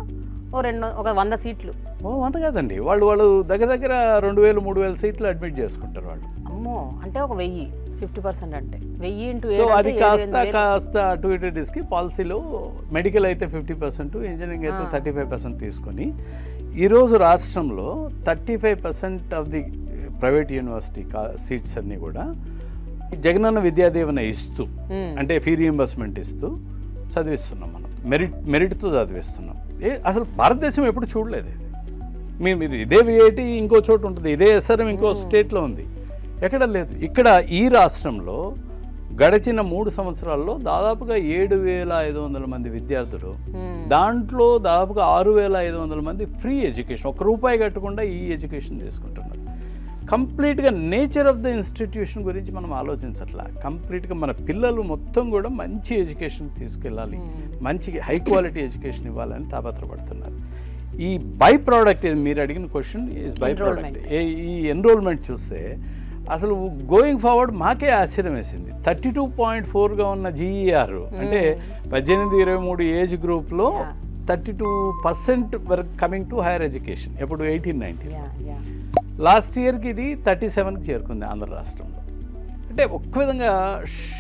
ఒక 100 సీట్లు.
100 కాదండి, వాళ్ళు దగ్గర 2000-3000 సీట్లు అడ్మిట్ చేసుకుంటారు వాళ్ళు.
అమ్మో, అంటే ఒక 1000. 50% అంటే 1000 into 7.
సో అది కాస్త అటు ఇటు డిస్కి పాలసీలో మెడికల్ అయితే 50%, ఇంజనీరింగ్ అయితే 35% తీసుకొని ఈరోజు రాష్ట్రంలో 35% of the private university seats అన్నీ కూడా జగనన్న విద్యాదీవెన ఇస్తూ, అంటే ఫీ రియంబర్స్మెంట్ ఇస్తూ చదివిస్తున్నాం మనం. మెరిట్తో చదివిస్తున్నాం. అసలు భారతదేశం ఎప్పుడు చూడలేదు ఇది. మీరు ఇదే VIT ఇంకో చోటు ఉంటుంది, ఇదే SRM ఇంకో స్టేట్లో ఉంది, ఎక్కడ లేదు. ఇక్కడ ఈ రాష్ట్రంలో గడిచిన 3 సంవత్సరాల్లో దాదాపుగా 7,500 మంది విద్యార్థులు, దాంట్లో దాదాపుగా 6,500 మంది ఫ్రీ ఎడ్యుకేషన్, ₹1 కట్టకుండా ఈ ఎడ్యుకేషన్ తీసుకుంటున్నారు. కంప్లీట్గా నేచర్ ఆఫ్ ద ఇన్స్టిట్యూషన్ గురించి మనం ఆలోచించట్లా. కంప్లీట్గా మన పిల్లలు మొత్తం కూడా మంచి ఎడ్యుకేషన్ తీసుకెళ్ళాలి, మంచి హై క్వాలిటీ ఎడ్యుకేషన్ ఇవ్వాలని తాపత్రపడుతున్నారు. ఈ బై ప్రోడక్ట్, మీరు అడిగిన క్వశ్చన్ ఈజ్ బై ప్రోడక్ట్. ఈ ఎన్రోల్మెంట్ చూస్తే అసలు గోయింగ్ ఫార్వర్డ్ మాకే ఆశ్చర్యం వేసింది. 32.4గా ఉన్న GER అంటే 18-23 ఏజ్ గ్రూప్లో 32% వరకు కమింగ్ టు హైయర్ ఎడ్యుకేషన్. ఎప్పుడు 18-19. లాస్ట్ ఇయర్కి ఇది 37కి చేరుకుంది ఆంధ్ర రాష్ట్రంలో. అంటే ఒక్క విధంగా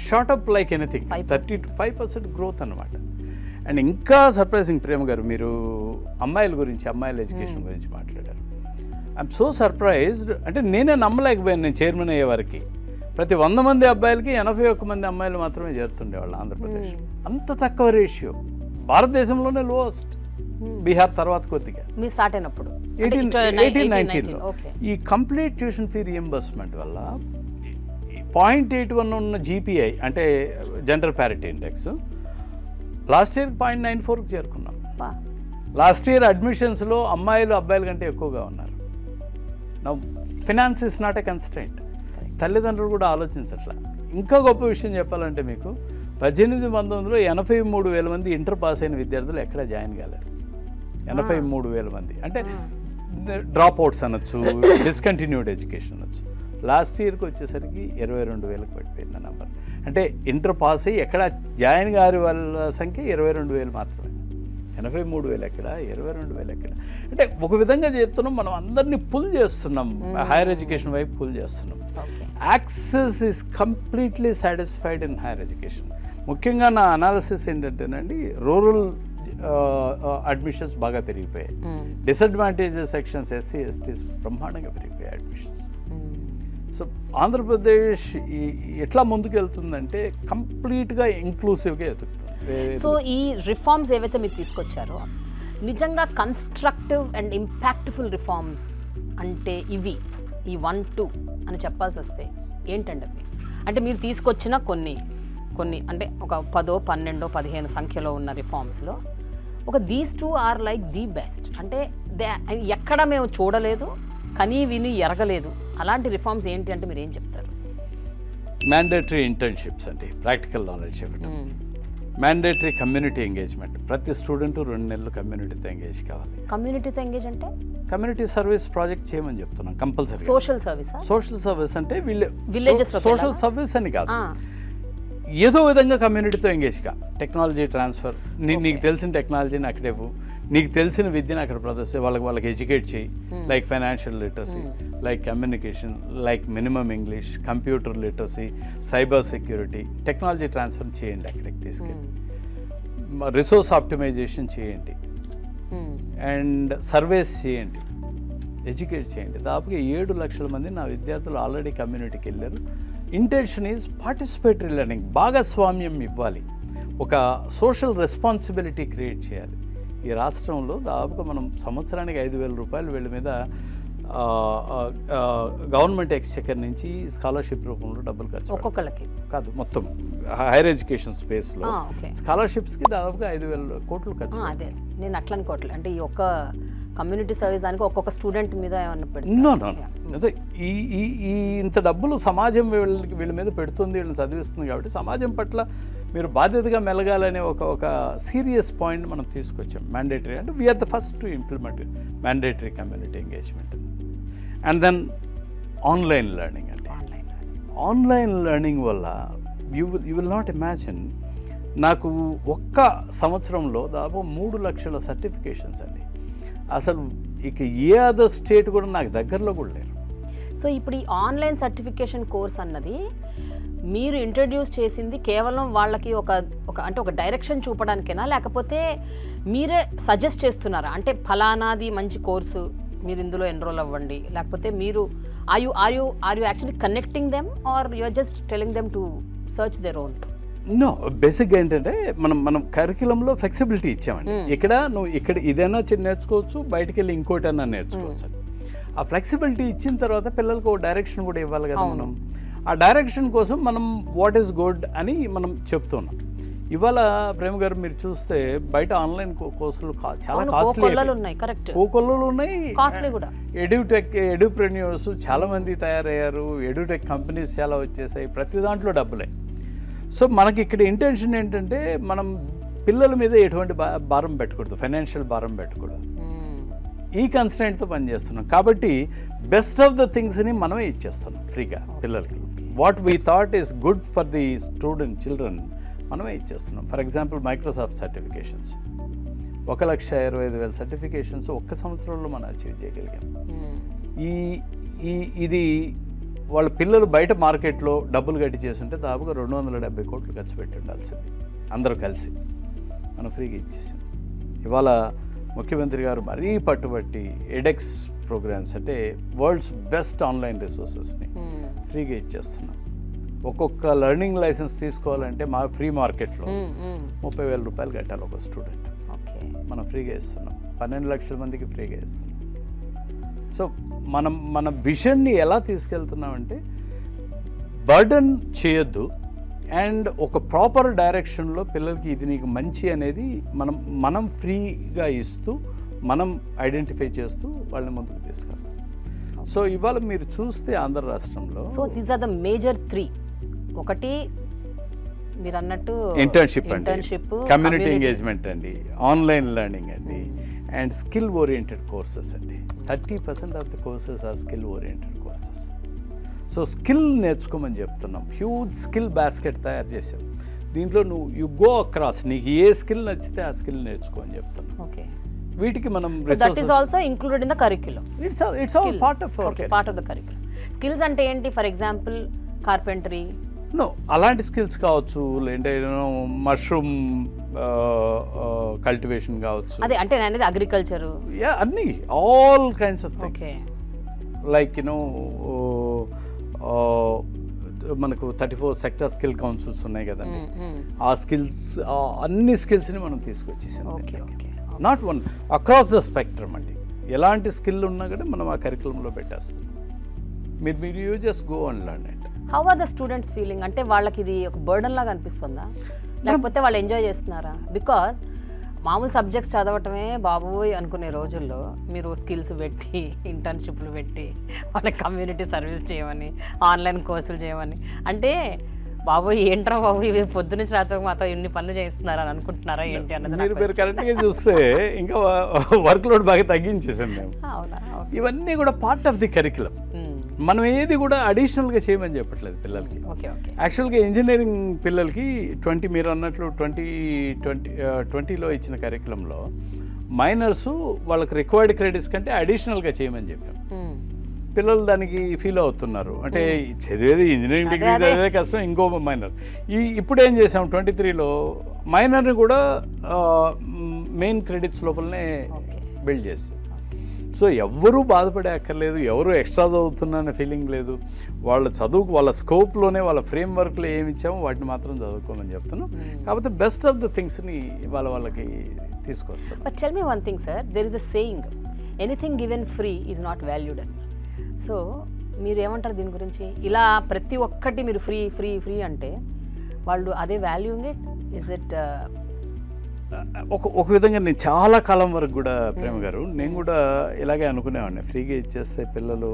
షార్ట్అప్ లైక్ ఎనీథింగ్, 35% గ్రోత్ అన్నమాట. అండ్ ఇంకా సర్ప్రైజింగ్, ప్రేమ గారు, మీరు అమ్మాయిల ఎడ్యుకేషన్ గురించి మాట్లాడారు. I'm so surprised. అంటే నేనే నమ్మలేకపోయాను. నేను చైర్మన్ అయ్యే వారికి ప్రతి 100 మంది అబ్బాయిలకి 81 మంది అమ్మాయిలు మాత్రమే చేరుతుండేవాళ్ళు ఆంధ్రప్రదేశ్. అంత తక్కువ రేషియో, భారతదేశంలోనే లోయెస్ట్. బీహార్ తర్వాత కొద్దిగా
మీ స్టార్ట్ అయినప్పుడు
18-19లో ఈ కంప్లీట్ ట్యూషన్ ఫీ రియంబర్స్మెంట్ వల్ల 0.81 ఉన్న GPI అంటే gender parity index last year 0.94కి చేరుకున్నాం. లాస్ట్ ఇయర్ అడ్మిషన్స్లో అమ్మాయిలు అబ్బాయిల కంటే ఎక్కువగా ఉన్నారు. నా finance is not a constraint. తల్లిదండ్రులు కూడా ఆలోచించట్లా. ఇంకా గొప్ప విషయం చెప్పాలంటే మీకు 18-19లో 83,000 మంది ఇంటర్ పాస్ అయిన విద్యార్థులు ఎక్కడ జాయిన్ కాలేరు. 83,000 మంది అంటే డ్రాప్ అవుట్స్ అనొచ్చు, డిస్కంటిన్యూడ్ ఎడ్యుకేషన్ అనొచ్చు. లాస్ట్ ఇయర్కి వచ్చేసరికి 22,000కి పడిపోయింది నెంబర్. అంటే ఇంటర్ పాస్ అయ్యి ఎక్కడ జాయిన్ గారి వాళ్ళ సంఖ్య 22,000 మాత్రమే. 83,000 ఎక్కడ, 22,000 ఎక్కడ? అంటే ఒక విధంగా చెప్తున్నాం, మనం అందరినీ పుల్ చేస్తున్నాం, హైయర్ ఎడ్యుకేషన్ వైపు పుల్ చేస్తున్నాం. Access is completely satisfied in higher education. ముఖ్యంగా నా అనాలిసిస్ ఏంటంటేనండి, రూరల్ అడ్మిషన్స్ బాగా పెరిగిపోయాయి. డిసడ్వాంటేజెస్ సెక్షన్స్ SC STs బ్రహ్మాండంగా పెరిగిపోయాయి అడ్మిషన్స్. సో ఆంధ్రప్రదేశ్ ఎట్లా ముందుకు వెళ్తుందంటే కంప్లీట్గా ఇంక్లూసివ్గా ఎదుగుతుంది.
సో ఈ రిఫార్మ్స్ ఏవైతే మీరు తీసుకొచ్చారో నిజంగా కన్స్ట్రక్టివ్ అండ్ ఇంపాక్ట్ఫుల్ రిఫార్మ్స్ అంటే ఇవి, ఈ 1-2 అని చెప్పాల్సి వస్తే ఏంటండి అవి? అంటే మీరు తీసుకొచ్చిన కొన్ని కొన్ని అంటే ఒక 10, 12, 15 సంఖ్యలో ఉన్న రిఫార్మ్స్లో these two are like the best, అంటే ఎక్కడ మేము చూడలేదు, కనీ విని ఎరగలేదు అలాంటి రిఫార్మ్స్ ఏంటి అంటే మీరు ఏం చెప్తారు?
మ్యాండేటరీ ఇంటర్న్షిప్స్ అండి, ప్రాక్టికల్ నాలెడ్జ్ ఇవ్వడం. మ్యాండేటరీ కమ్యూనిటీ ఎంగేజ్మెంట్, ప్రతి స్టూడెంట్ 2 నెలలు కమ్యూనిటీతో ఎంగేజ్ కావాలి.
కమ్యూనిటీతో ఎంగేజ్ అంటే
కమ్యూనిటీ సర్వీస్ ప్రాజెక్ట్ చేయమని చెప్తున్నాం compulsory.
Social service,
social service అంటే
విలేజెస్
సోషల్ సర్వీస్ అని కాదు, ఏదో విధంగా కమ్యూనిటీతో ఎంగేజ్ కా. టెక్నాలజీ ట్రాన్స్ఫర్, నీకు తెలిసిన టెక్నాలజీని అక్కడే నీకు తెలిసిన విద్యను అక్కడ ప్రదర్శిస్తే వాళ్ళకి ఎడ్యుకేట్ చేయి. Like financial literacy, like communication, like minimum English, computer literacy, cyber security, technology transfer చేయండి అక్కడికి తీసుకెళ్ళి. రిసోర్స్ ఆప్టిమైజేషన్ చేయండి అండ్ సర్వేస్ చేయండి, ఎడ్యుకేట్ చేయండి. దాదాపుగా 7 లక్షల మంది నా విద్యార్థులు ఆల్రెడీ కమ్యూనిటీకి వెళ్ళారు. ఇంటెన్షన్ ఈజ్ పార్టిసిపేటరీ లెర్నింగ్, భాగస్వామ్యం ఇవ్వాలి, ఒక సోషల్ రెస్పాన్సిబిలిటీ క్రియేట్ చేయాలి. ఈ రాష్ట్రంలో దాదాపుగా మనం సంవత్సరానికి 5,000 రూపాయలు వీళ్ళ మీద గవర్నమెంట్ ఎక్స్చెకర్ నుంచి స్కాలర్షిప్ రూపంలో డబ్బులు ఖర్చు
ఒక్కొక్కరికి
కాదు, మొత్తం హైయర్ ఎడ్యుకేషన్ స్పేస్లో స్కాలర్షిప్స్కి దాదాపుగా 5,000 కోట్లు ఖర్చు.
అదే నేను అట్లా అనుకోవట్లేదు, అంటే ఈ ఒక్క కమ్యూనిటీ సర్వీస్ దానికి ఒక్కొక్క స్టూడెంట్ మీద ఏమన్నా
నో అదే ఈ ఇంత డబ్బులు సమాజం వీళ్ళ మీద పెడుతుంది, వీళ్ళని చదివిస్తుంది. కాబట్టి సమాజం పట్ల మీరు బాధ్యతగా మెలగాలనే ఒక సీరియస్ పాయింట్ మనం తీసుకొచ్చాం. మ్యాండేటరీ అంటే we are the first to implement mandatory community engagement. And then online learning అంటే ఆన్లైన్ లెర్నింగ్ వల్ల యూ విల్ నాట్ ఇమాజిన్, నాకు ఒక్క సంవత్సరంలో దాదాపు 3 లక్షల సర్టిఫికేషన్స్ అండి. అసలు ఇక ఏ అదర్ స్టేట్ కూడా నాకు దగ్గరలో కూడా లేరు.
సో ఇప్పుడు ఈ ఆన్లైన్ సర్టిఫికేషన్ కోర్స్ అన్నది మీరు ఇంట్రడ్యూస్ చేసింది కేవలం వాళ్ళకి అంటే ఒక డైరెక్షన్ చూపడానికేనా, లేకపోతే మీరే సజెస్ట్ చేస్తున్నారా? అంటే ఫలానాది మంచి కోర్సు, మీరు ఇందులో ఎన్రోల్ అవ్వండి, లేకపోతే మీరు are you actually connecting them or you are just telling them to search their own?
No, బేసిక్గా ఏంటంటే మనం కరిక్యులంలో ఫ్లెక్సిబిలిటీ ఇచ్చామండి. నువ్వు ఇక్కడ ఇదైనా నేర్చుకోవచ్చు, బయటికి వెళ్ళి ఇంకోటైనా నేర్చుకోవచ్చు. ఆ ఫ్లెక్సిబిలిటీ ఇచ్చిన తర్వాత పిల్లలకు ఒక డైరెక్షన్ కూడా ఇవ్వాలి కదా. మనం ఆ డైరెక్షన్ కోసం మనం వాట్ ఈస్ గుడ్ అని మనం చెప్తున్నాం. ఇవాళ ప్రేమ గారు మీరు చూస్తే బయట ఆన్లైన్ కోర్సులు చాలా కాస్ట్లీ
ఉన్నాయి,
కోకొల్లలు ఉన్నాయి,
కాస్ట్లీ కూడా.
ఎడ్యుప్రెన్యూర్స్ చాలా మంది తయారయ్యారు, ఎడ్యుటెక్ కంపెనీస్ చాలా వచ్చేసాయి, ప్రతి దాంట్లో డబ్బులే. సో మనకి ఇక్కడ ఇంటెన్షన్ ఏంటంటే మనం పిల్లల మీద ఎటువంటి భారం పెట్టకూడదు, ఫైనాన్షియల్ భారం పెట్టకూడదు. ఈ కన్స్టెంట్తో పనిచేస్తున్నాం కాబట్టి బెస్ట్ ఆఫ్ ద థింగ్స్ని మనమే ఇచ్చేస్తున్నాం ఫ్రీగా పిల్లలకి. What we thought is good for the children మనమే ఇచ్చేస్తున్నాం. For example Microsoft certifications 1,20,000 certifications ఒక్క సంవత్సరంలో మనం అచీవ్ చేయగలిగాం. ఇది వాళ్ళ పిల్లలు బయట మార్కెట్లో డబ్బులు కట్టి చేస్తుంటే దాదాపుగా 270 కోట్లు ఖర్చు పెట్టి ఉండాల్సింది. అందరూ కలిసి మనం ఫ్రీగా ఇచ్చేసాం. ఇవాళ ముఖ్యమంత్రి గారు మరీ పట్టుబట్టి ఎడెక్స్ ప్రోగ్రామ్స్ అంటే వరల్డ్స్ బెస్ట్ ఆన్లైన్ రిసోర్సెస్ని ఫ్రీగా ఇచ్చేస్తున్నాం. ఒక్కొక్క లెర్నింగ్ లైసెన్స్ తీసుకోవాలంటే మా ఫ్రీ మార్కెట్లో 30,000 రూపాయలు కట్టాలి ఒక స్టూడెంట్. మనం ఫ్రీగా ఇస్తున్నాం, 12 లక్షల మందికి ఫ్రీగా ఇస్తున్నాం. సో మన విజన్ని ఎలా తీసుకెళ్తున్నామంటే బర్డన్ చేయొద్దు అండ్ ఒక ప్రాపర్ డైరెక్షన్లో పిల్లలకి ఇది నీకు మంచి అనేది మనం ఫ్రీగా ఇస్తూ మనం ఐడెంటిఫై చేస్తూ వాళ్ళని ముందుకు తీసుకెళ్తాం. సో ఇవాళ మీరు చూస్తే ఆంధ్ర రాష్ట్రంలో
దీస్ ఆర్ ద మేజర్ 3. ఒకటి మీరు అన్నట్టు
ఇంటర్న్షిప్, కమ్యూనిటీ ఎంగేజ్మెంట్ అండి, ఆన్లైన్ లెర్నింగ్ అండి, అండ్ స్కిల్ ఓరియంటెడ్ కోర్సెస్ అండి. 30% of the courses are skill oriented courses. So skill నేర్చుకోమని చెప్తున్నాం. హ్యూజ్ స్కిల్ బాస్కెట్ తయారు చేసాం. దీంట్లో యు గో అక్రాస్, నీకు ఏ స్కిల్ నచ్చితే ఆ స్కిల్ నేర్చుకో అని చెప్తున్నాం.
ఓకే,
వీటికి మనం
that is also included in the curriculum.
It's all part of
the curriculum. Skills అంటే ఏంటి? ఫర్ ఎగ్జాంపుల్ కార్పెంటరీ,
అలాంటి స్కిల్స్ కావచ్చు, లేదంటే మష్రూమ్ కల్టివేషన్ కావచ్చు,
అదే అంటే అనేది అగ్రికల్చర్,
అన్ని all kinds of things. Like మనకు 34 సెక్టర్ స్కిల్ కౌన్సిల్స్ ఉన్నాయి కదండి, ఆ స్కిల్స్ అన్ని స్కిల్స్ని మనం తీసుకొచ్చేసాం. Not one, across the spectrum అండి. ఎలాంటి స్కిల్ ఉన్నా కూడా మనం ఆ కరికులంలో పెట్టేస్తాం. మీరు you just go and learn it.
How are the students feeling? అంటే వాళ్ళకి ఇది ఒక బర్డన్ లాగా అనిపిస్తుందా, లేకపోతే వాళ్ళు ఎంజాయ్ చేస్తున్నారా? బికాస్ మామూలు సబ్జెక్ట్స్ చదవటమే బాబోయ్ అనుకునే రోజుల్లో మీరు స్కిల్స్ పెట్టి, ఇంటర్న్షిప్లు పెట్టి, వాళ్ళకి కమ్యూనిటీ సర్వీస్ చేయమని, ఆన్లైన్ కోర్సులు చేయమని, అంటే బాబోయ్ ఏంట్రా బాబు ఇవి పొద్దున్న రాత్రి మాతో ఎన్ని పనులు చేస్తున్నారా అని అనుకుంటున్నారా ఏంటి అన్నది
మీరు కరెక్ట్గా చూస్తే ఇంకా వర్క్ లోడ్ బాగా తగ్గించేసాం మేము.
అవునా?
ఇవన్నీ కూడా పార్ట్ ఆఫ్ ది కరికులం. మనం ఏది కూడా అడిషనల్గా చేయమని చెప్పట్లేదు పిల్లలకి. యాక్చువల్గా ఇంజనీరింగ్ పిల్లలకి 20 మీరు అన్నట్లు 2020లో ఇచ్చిన కరికులంలో మైనర్స్ వాళ్ళకి రిక్వైర్డ్ క్రెడిట్స్ కంటే అడిషనల్గా చేయమని చెప్పాం. పిల్లలు దానికి ఫీల్ అవుతున్నారు. అంటే చదివేది ఇంజనీరింగ్ డిగ్రీ చదివే కష్టం, ఇంకో మైనర్. ఇప్పుడు ఏం చేసాం 23లో మైనర్ని కూడా మెయిన్ క్రెడిట్స్ లోపలనే బిల్డ్ చేస్తాం. సో ఎవ్వరూ బాధపడే అక్కర్లేదు, ఎవరు ఎక్స్ట్రా చదువుతున్న ఫీలింగ్ లేదు. వాళ్ళ చదువుకు వాళ్ళ స్కోప్లోనే వాళ్ళ ఫ్రేమ్ వర్క్లో ఏమి ఇచ్చామో వాటిని మాత్రం చదువుకోమని చెప్తున్నాం. కాకపోతే బెస్ట్ ఆఫ్ ద థింగ్స్ని వాళ్ళకి తీసుకొస్తాం.
But tell me one thing sir, there is a saying, anything given free is not valued అని. సో మీరు ఏమంటారు దీని గురించి? ఇలా ప్రతి ఒక్కటి మీరు ఫ్రీ ఫ్రీ ఫ్రీ అంటే వాళ్ళు అదే వాల్యూయింగ్ ఇట్? ఇస్ ఇట్
ఒక విధంగా నేను చాలా కాలం వరకు కూడా ప్రేమ గారు నేను కూడా ఇలాగే అనుకునేవాడిని, ఫ్రీగా ఇచ్చేస్తే పిల్లలు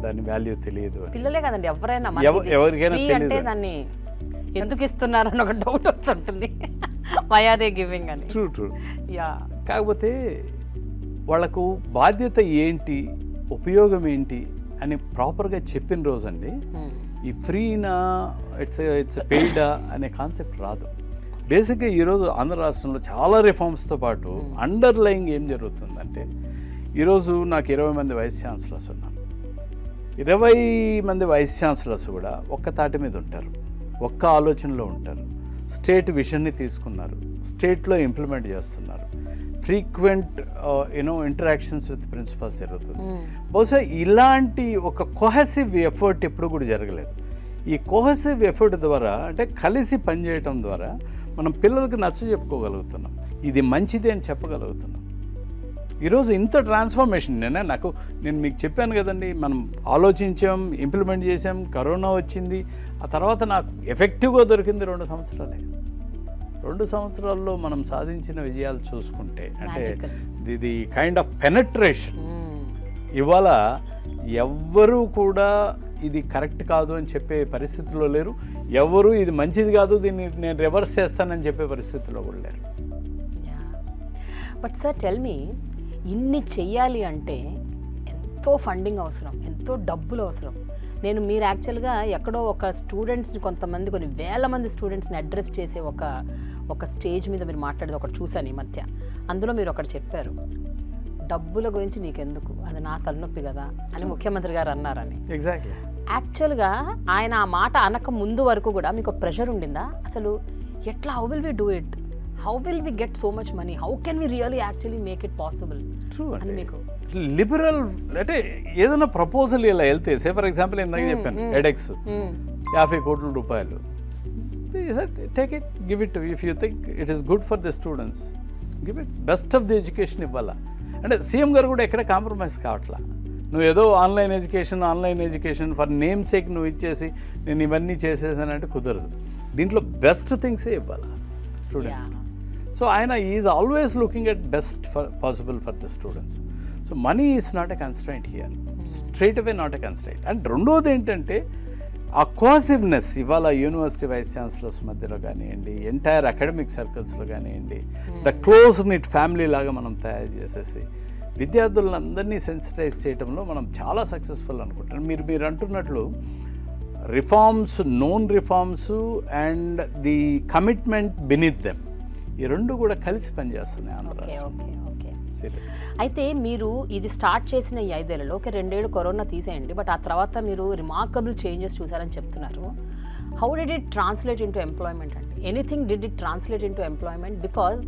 దాని వాల్యూ తెలియదు.
పిల్లలే కదండి, ఎవరైనా
ఎవరికైనా
అంటే దాన్ని ఎందుకు ఇస్తున్నారు అని ఒక డౌట్ వస్తుంటుంది. వై ఆర్ దే గివింగ్ అని.
True true.
యా.
కాకపోతే వాళ్ళకు బాధ్యత ఏంటి, ఉపయోగం ఏంటి అని ప్రాపర్గా చెప్పిన రోజండి ఈ ఫ్రీనా ఇట్స్ పెయిడా అనే కాన్సెప్ట్ రాదు. బేసిక్గా ఈరోజు ఆంధ్ర రాష్ట్రంలో చాలా రిఫార్మ్స్తో పాటు అండర్లయింగ్ ఏం జరుగుతుందంటే, ఈరోజు నాకు 20 మంది వైస్ ఛాన్సలర్స్ ఉన్నారు. 20 మంది వైస్ ఛాన్సలర్స్ కూడా ఒక్క తాటి మీద ఉంటారు, ఒక్క ఆలోచనలో ఉంటారు. స్టేట్ విజన్ని తీసుకున్నారు, స్టేట్లో ఇంప్లిమెంట్ చేస్తున్నారు. ఫ్రీక్వెంట్ ఇంటరాక్షన్స్ విత్ ప్రిన్సిపల్స్ జరుగుతుంది. బహుశా ఇలాంటి ఒక కోహెసివ్ ఎఫర్ట్ ఎప్పుడు కూడా జరగలేదు. ఈ కోహెసివ్ ఎఫర్ట్ ద్వారా, అంటే కలిసి పనిచేయటం ద్వారా మనం పిల్లలకు నచ్చ చెప్పుకోగలుగుతున్నాం, ఇది మంచిది అని చెప్పగలుగుతున్నాం. ఈరోజు ఇంత ట్రాన్స్ఫర్మేషన్ నేను మీకు చెప్పాను కదండి, మనం ఆలోచించాం, ఇంప్లిమెంట్ చేసాం, కరోనా వచ్చింది, ఆ తర్వాత నాకు ఎఫెక్టివ్గా దొరికింది 2 సంవత్సరాలే. 2 సంవత్సరాల్లో మనం సాధించిన విజయాలు చూసుకుంటే, అంటే ఇది కైండ్ ఆఫ్ పెనట్రేషన్. ఇవాళ ఎవ్వరూ కూడా ఇది కరెక్ట్ కాదు అని చెప్పే పరిస్థితిలో లేరు, ఎవరు ఇది మంచిది కాదు దీన్ని నేను రివర్స్ చేస్తానని చెప్పే పరిస్థితిలో కూడా లేరు.
బట్ సార్ టెల్ మీ, ఇన్ని చెయ్యాలి అంటే ఎంతో ఫండింగ్ అవసరం, ఎంతో డబ్బులు అవసరం. మీరు యాక్చువల్గా ఎక్కడో ఒక స్టూడెంట్స్ని, కొన్ని వేల మంది స్టూడెంట్స్ని అడ్రస్ చేసే ఒక స్టేజ్ మీద మీరు మాట్లాడేది ఒకటి చూశాను ఈ మధ్య. అందులో మీరు ఒకటి చెప్పారు, డబ్బుల గురించి నీకెందుకు, అది నా తలనొప్పి కదా అని ముఖ్యమంత్రి గారు అన్నారని.
ఎగ్జాక్ట్లీ.
యాక్చువల్గా ఆయన ఆ మాట అనక ముందు వరకు కూడా మీకు ప్రెషర్ ఉండిందా అసలు? ఎట్లా, how will we do it, how will we get so much money, how can we really actually make it possible అని మీకు?
లిబరల్ అంటే ఏదైనా ప్రపోజల్ ఇలా వెళ్తే, సే ఫర్ ఎగ్జాంపుల్ ఇందాక చెప్పాను ఎడెక్స్ 50 కోట్ల రూపాయలు, take it, give it. If you think it is good for the students, give it. Best of the education ఇవ్వాలా. అంటే సీఎం గారు కూడా ఎక్కడ కాంప్రమైజ్ కావట్లా. నువ్వు ఏదో online education for name sake నువ్వు ఇచ్చేసి నేను ఇవన్నీ చేసేసానంటే కుదరదు. దీంట్లో బెస్ట్ థింగ్సే ఇవ్వాలి స్టూడెంట్స్కి. సో ఆయన is always looking at best possible for the students. So money is not a constraint here, straight away not a constraint. And రెండోది ఏంటంటే ఆ కోసివ్నెస్ ఇవాళ యూనివర్సిటీ వైస్ ఛాన్సలర్స్ మధ్యలో కానివ్వండి, ఎంటైర్ అకాడమిక్ సర్కిల్స్లో కానివ్వండి, ద క్లోజ్ నిట్ ఫ్యామిలీ లాగా మనం తయారు చేసేసి విద్యార్థులందరినీ సెన్సిటైజ్ చేయడంలో మనం చాలా సక్సెస్ఫుల్ అనుకుంటాం. మీరు అంటున్నట్లు reforms, known reforms and the commitment beneath them, ఈ రెండు కూడా కలిసి పనిచేస్తున్నాయి ఆంధ్ర.
అయితే మీరు ఇది స్టార్ట్ చేసిన ఈ 5 ఏళ్లలో 2 ఏళ్ళు కరోనా తీసేయండి, బట్ ఆ తర్వాత మీరు రిమార్కబుల్ చేంజెస్ చూసారని చెప్తున్నారు. How did it translate into employment అండి? Anything did it translate into employment? Because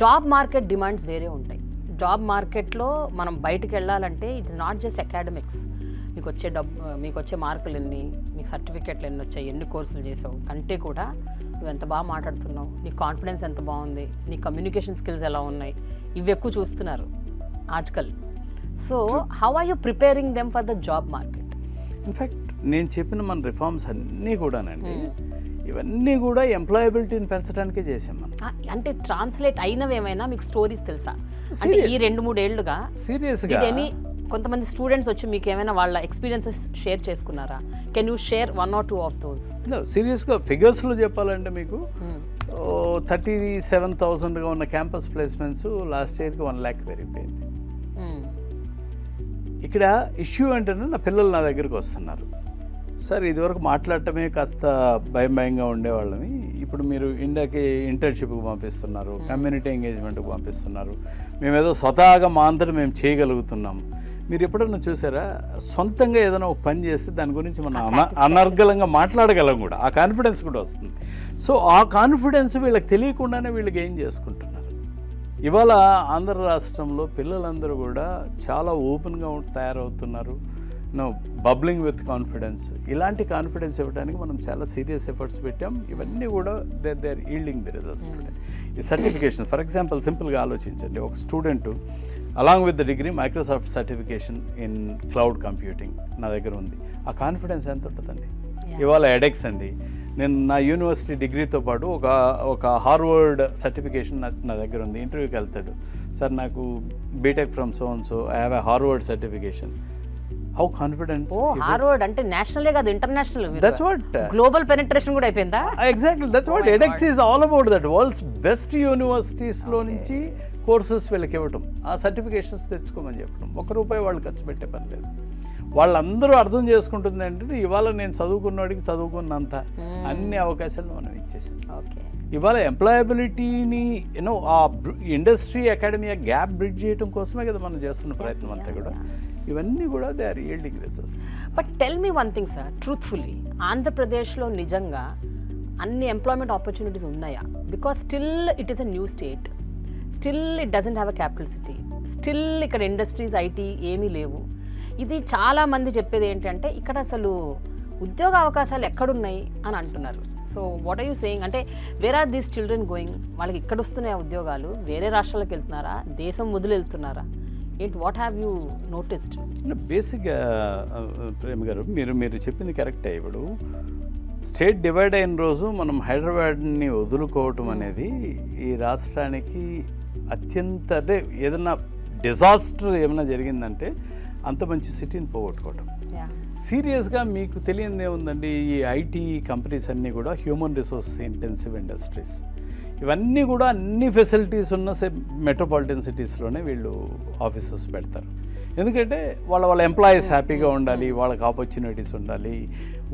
job market demands వేరే ఉంటాయి. జాబ్ మార్కెట్లో మనం బయటకు వెళ్ళాలంటే ఇట్స్ నాట్ జస్ట్ అకాడమిక్స్, మీకు వచ్చే మార్కులు ఎన్ని, మీకు సర్టిఫికెట్లు ఎన్ని వచ్చాయి, ఎన్ని కోర్సులు చేసావు కంటే కూడా నువ్వు ఎంత బాగా మాట్లాడుతున్నావు, నీ కాన్ఫిడెన్స్ ఎంత బాగుంది, నీ కమ్యూనికేషన్ స్కిల్స్ ఎలా ఉన్నాయి, ఇవి ఎక్కువ చూస్తున్నారు ఆజ్కల్. So how are you preparing them for the job market?
In fact నేను చెప్పిన మన రిఫార్మ్స్ అన్నీ కూడానండి, ఇవన్నీ కూడా ఎంప్లాయబిలిటీని పెంచడానికే చేసాం మనం.
అంటే ట్రాన్స్లేట్ అయినవి ఏమైనా మీకు స్టోరీస్ తెలుసా? అంటే ఈ 2-3 ఏళ్లుగా
సీరియస్గా
కొంతమంది స్టూడెంట్స్ వచ్చి మీకు ఏమైనా వాళ్ళ ఎక్స్పీరియన్సెస్ షేర్ చేసుకున్నారా? Can you share 1 or 2 of those?
సీరియస్గా ఫిగర్స్లో చెప్పాలంటే మీకు 37,000గా ఉన్న క్యాంపస్ ప్లేస్మెంట్స్ లాస్ట్ ఇయర్కి 1 lakh పెరిగిపోయింది. ఇక్కడ ఇష్యూ ఏంటంటే నా పిల్లలు నా దగ్గరికి వస్తున్నారు, సార్ ఇదివరకు మాట్లాడటమే కాస్త భయంగా ఉండేవాళ్ళని, ఇప్పుడు మీరు ఇండియాకి ఇంటర్న్షిప్కి పంపిస్తున్నారు, కమ్యూనిటీ ఎంగేజ్మెంట్కి పంపిస్తున్నారు, మేమేదో స్వతహాగా మా అంతటా మేము చేయగలుగుతున్నాం. మీరు ఎప్పుడన్నా చూసారా సొంతంగా ఏదైనా ఒక పని చేస్తే దాని గురించి మనం అనర్గళంగా మాట్లాడగలం కూడా, ఆ కాన్ఫిడెన్స్ కూడా వస్తుంది. సో ఆ కాన్ఫిడెన్స్ వీళ్ళకి తెలియకుండానే వీళ్ళు గెయిన్ చేసుకుంటున్నారు. ఇవాళ ఆంధ్ర రాష్ట్రంలో పిల్లలందరూ కూడా చాలా ఓపెన్గా తయారవుతున్నారు, బబ్లింగ్ విత్ కాన్ఫిడెన్స్. ఇలాంటి కాన్ఫిడెన్స్ ఇవ్వడానికి మనం చాలా సీరియస్ ఎఫర్ట్స్ పెట్టాం. ఇవన్నీ కూడా they are yielding the results today. ఈ సర్టిఫికేషన్ ఫర్ ఎగ్జాంపుల్ సింపుల్గా ఆలోచించండి, ఒక student along with the degree Microsoft certification in cloud computing నా దగ్గర ఉంది. ఆ కాన్ఫిడెన్స్ ఎంత ఉంటుందండి? ఇవాళ ఎడెక్స్ అండి, నేను నా యూనివర్సిటీ డిగ్రీతో పాటు ఒక హార్వర్డ్ సర్టిఫికేషన్ నా దగ్గర ఉంది. ఇంటర్వ్యూకి వెళ్తాడు, సార్ నాకు B Tech from so and so, I have a Harvard certification. How confident!
Harvard అంటే నేషనలే కాదు, international.
That's what
global penetration కూడా అయిపోయిందా?
Exactly, that's what edX is all about. That world's best యూనివర్సిటీస్లో నుంచి కోర్సెస్ వీళ్ళకి ఇవ్వటం, ఆ సర్టిఫికేషన్స్ తెచ్చుకోమని చెప్పడం, ₹1 వాళ్ళు ఖర్చు పెట్టే పని లేదు. వాళ్ళందరూ అర్థం చేసుకుంటుంది ఏంటంటే ఇవాళ నేను చదువుకున్నవాడికి చదువుకున్నంత అన్ని అవకాశాలు మనం ఇచ్చేసాం. ఇవాళ ఎంప్లాయబిలిటీని ఆ ఇండస్ట్రీ అకాడమీ గ్యాప్ బ్రిడ్జ్ చేయడం కోసమే కదా మనం చేస్తున్న ప్రయత్నం అంతా కూడా. ఇవన్నీ కూడా they are yielding results.
But tell me one thing sir, truthfully ఆంధ్రప్రదేశ్లో నిజంగా అన్ని ఎంప్లాయ్మెంట్ ఆపర్చునిటీస్ ఉన్నాయా? Because still it is a new state, still it doesn't have a capital city, still ఇక్కడ ఇండస్ట్రీస్ ఐటీ ఏమీ లేవు. ఇది చాలామంది చెప్పేది ఏంటంటే ఇక్కడ అసలు ఉద్యోగ అవకాశాలు ఎక్కడున్నాయి అని అంటున్నారు. So what are you saying? అంటే where are these children going? వాళ్ళకి ఇక్కడ వస్తున్నాయి ఉద్యోగాలు, వేరే రాష్ట్రాలకు వెళ్తున్నారా, దేశం వదిలి వెళ్తున్నారా ఏంటి? What have you noticed?
బేసిక్గా ప్రేమ్ గారు మీరు చెప్పింది కరెక్టే. ఇప్పుడు స్టేట్ డివైడ్ అయిన రోజు మనం హైదరాబాద్ని వదులుకోవటం అనేది ఈ రాష్ట్రానికి అత్యంత, అంటే ఏదైనా డిజాస్టర్ ఏమైనా జరిగిందంటే అంత మంచి సిటీని పోగొట్టుకోవటం. సీరియస్గా మీకు తెలియనిదే ఉందండి, ఈ ఐటీ కంపెనీస్ అన్నీ కూడా హ్యూమన్ రిసోర్స్ ఇంటెన్సివ్ ఇండస్ట్రీస్. ఇవన్నీ కూడా అన్ని ఫెసిలిటీస్ ఉన్న మెట్రోపాలిటన్ సిటీస్లోనే వీళ్ళు ఆఫీసెస్ పెడతారు. ఎందుకంటే వాళ్ళ ఎంప్లాయీస్ హ్యాపీగా ఉండాలి, వాళ్ళకి ఆపర్చునిటీస్ ఉండాలి,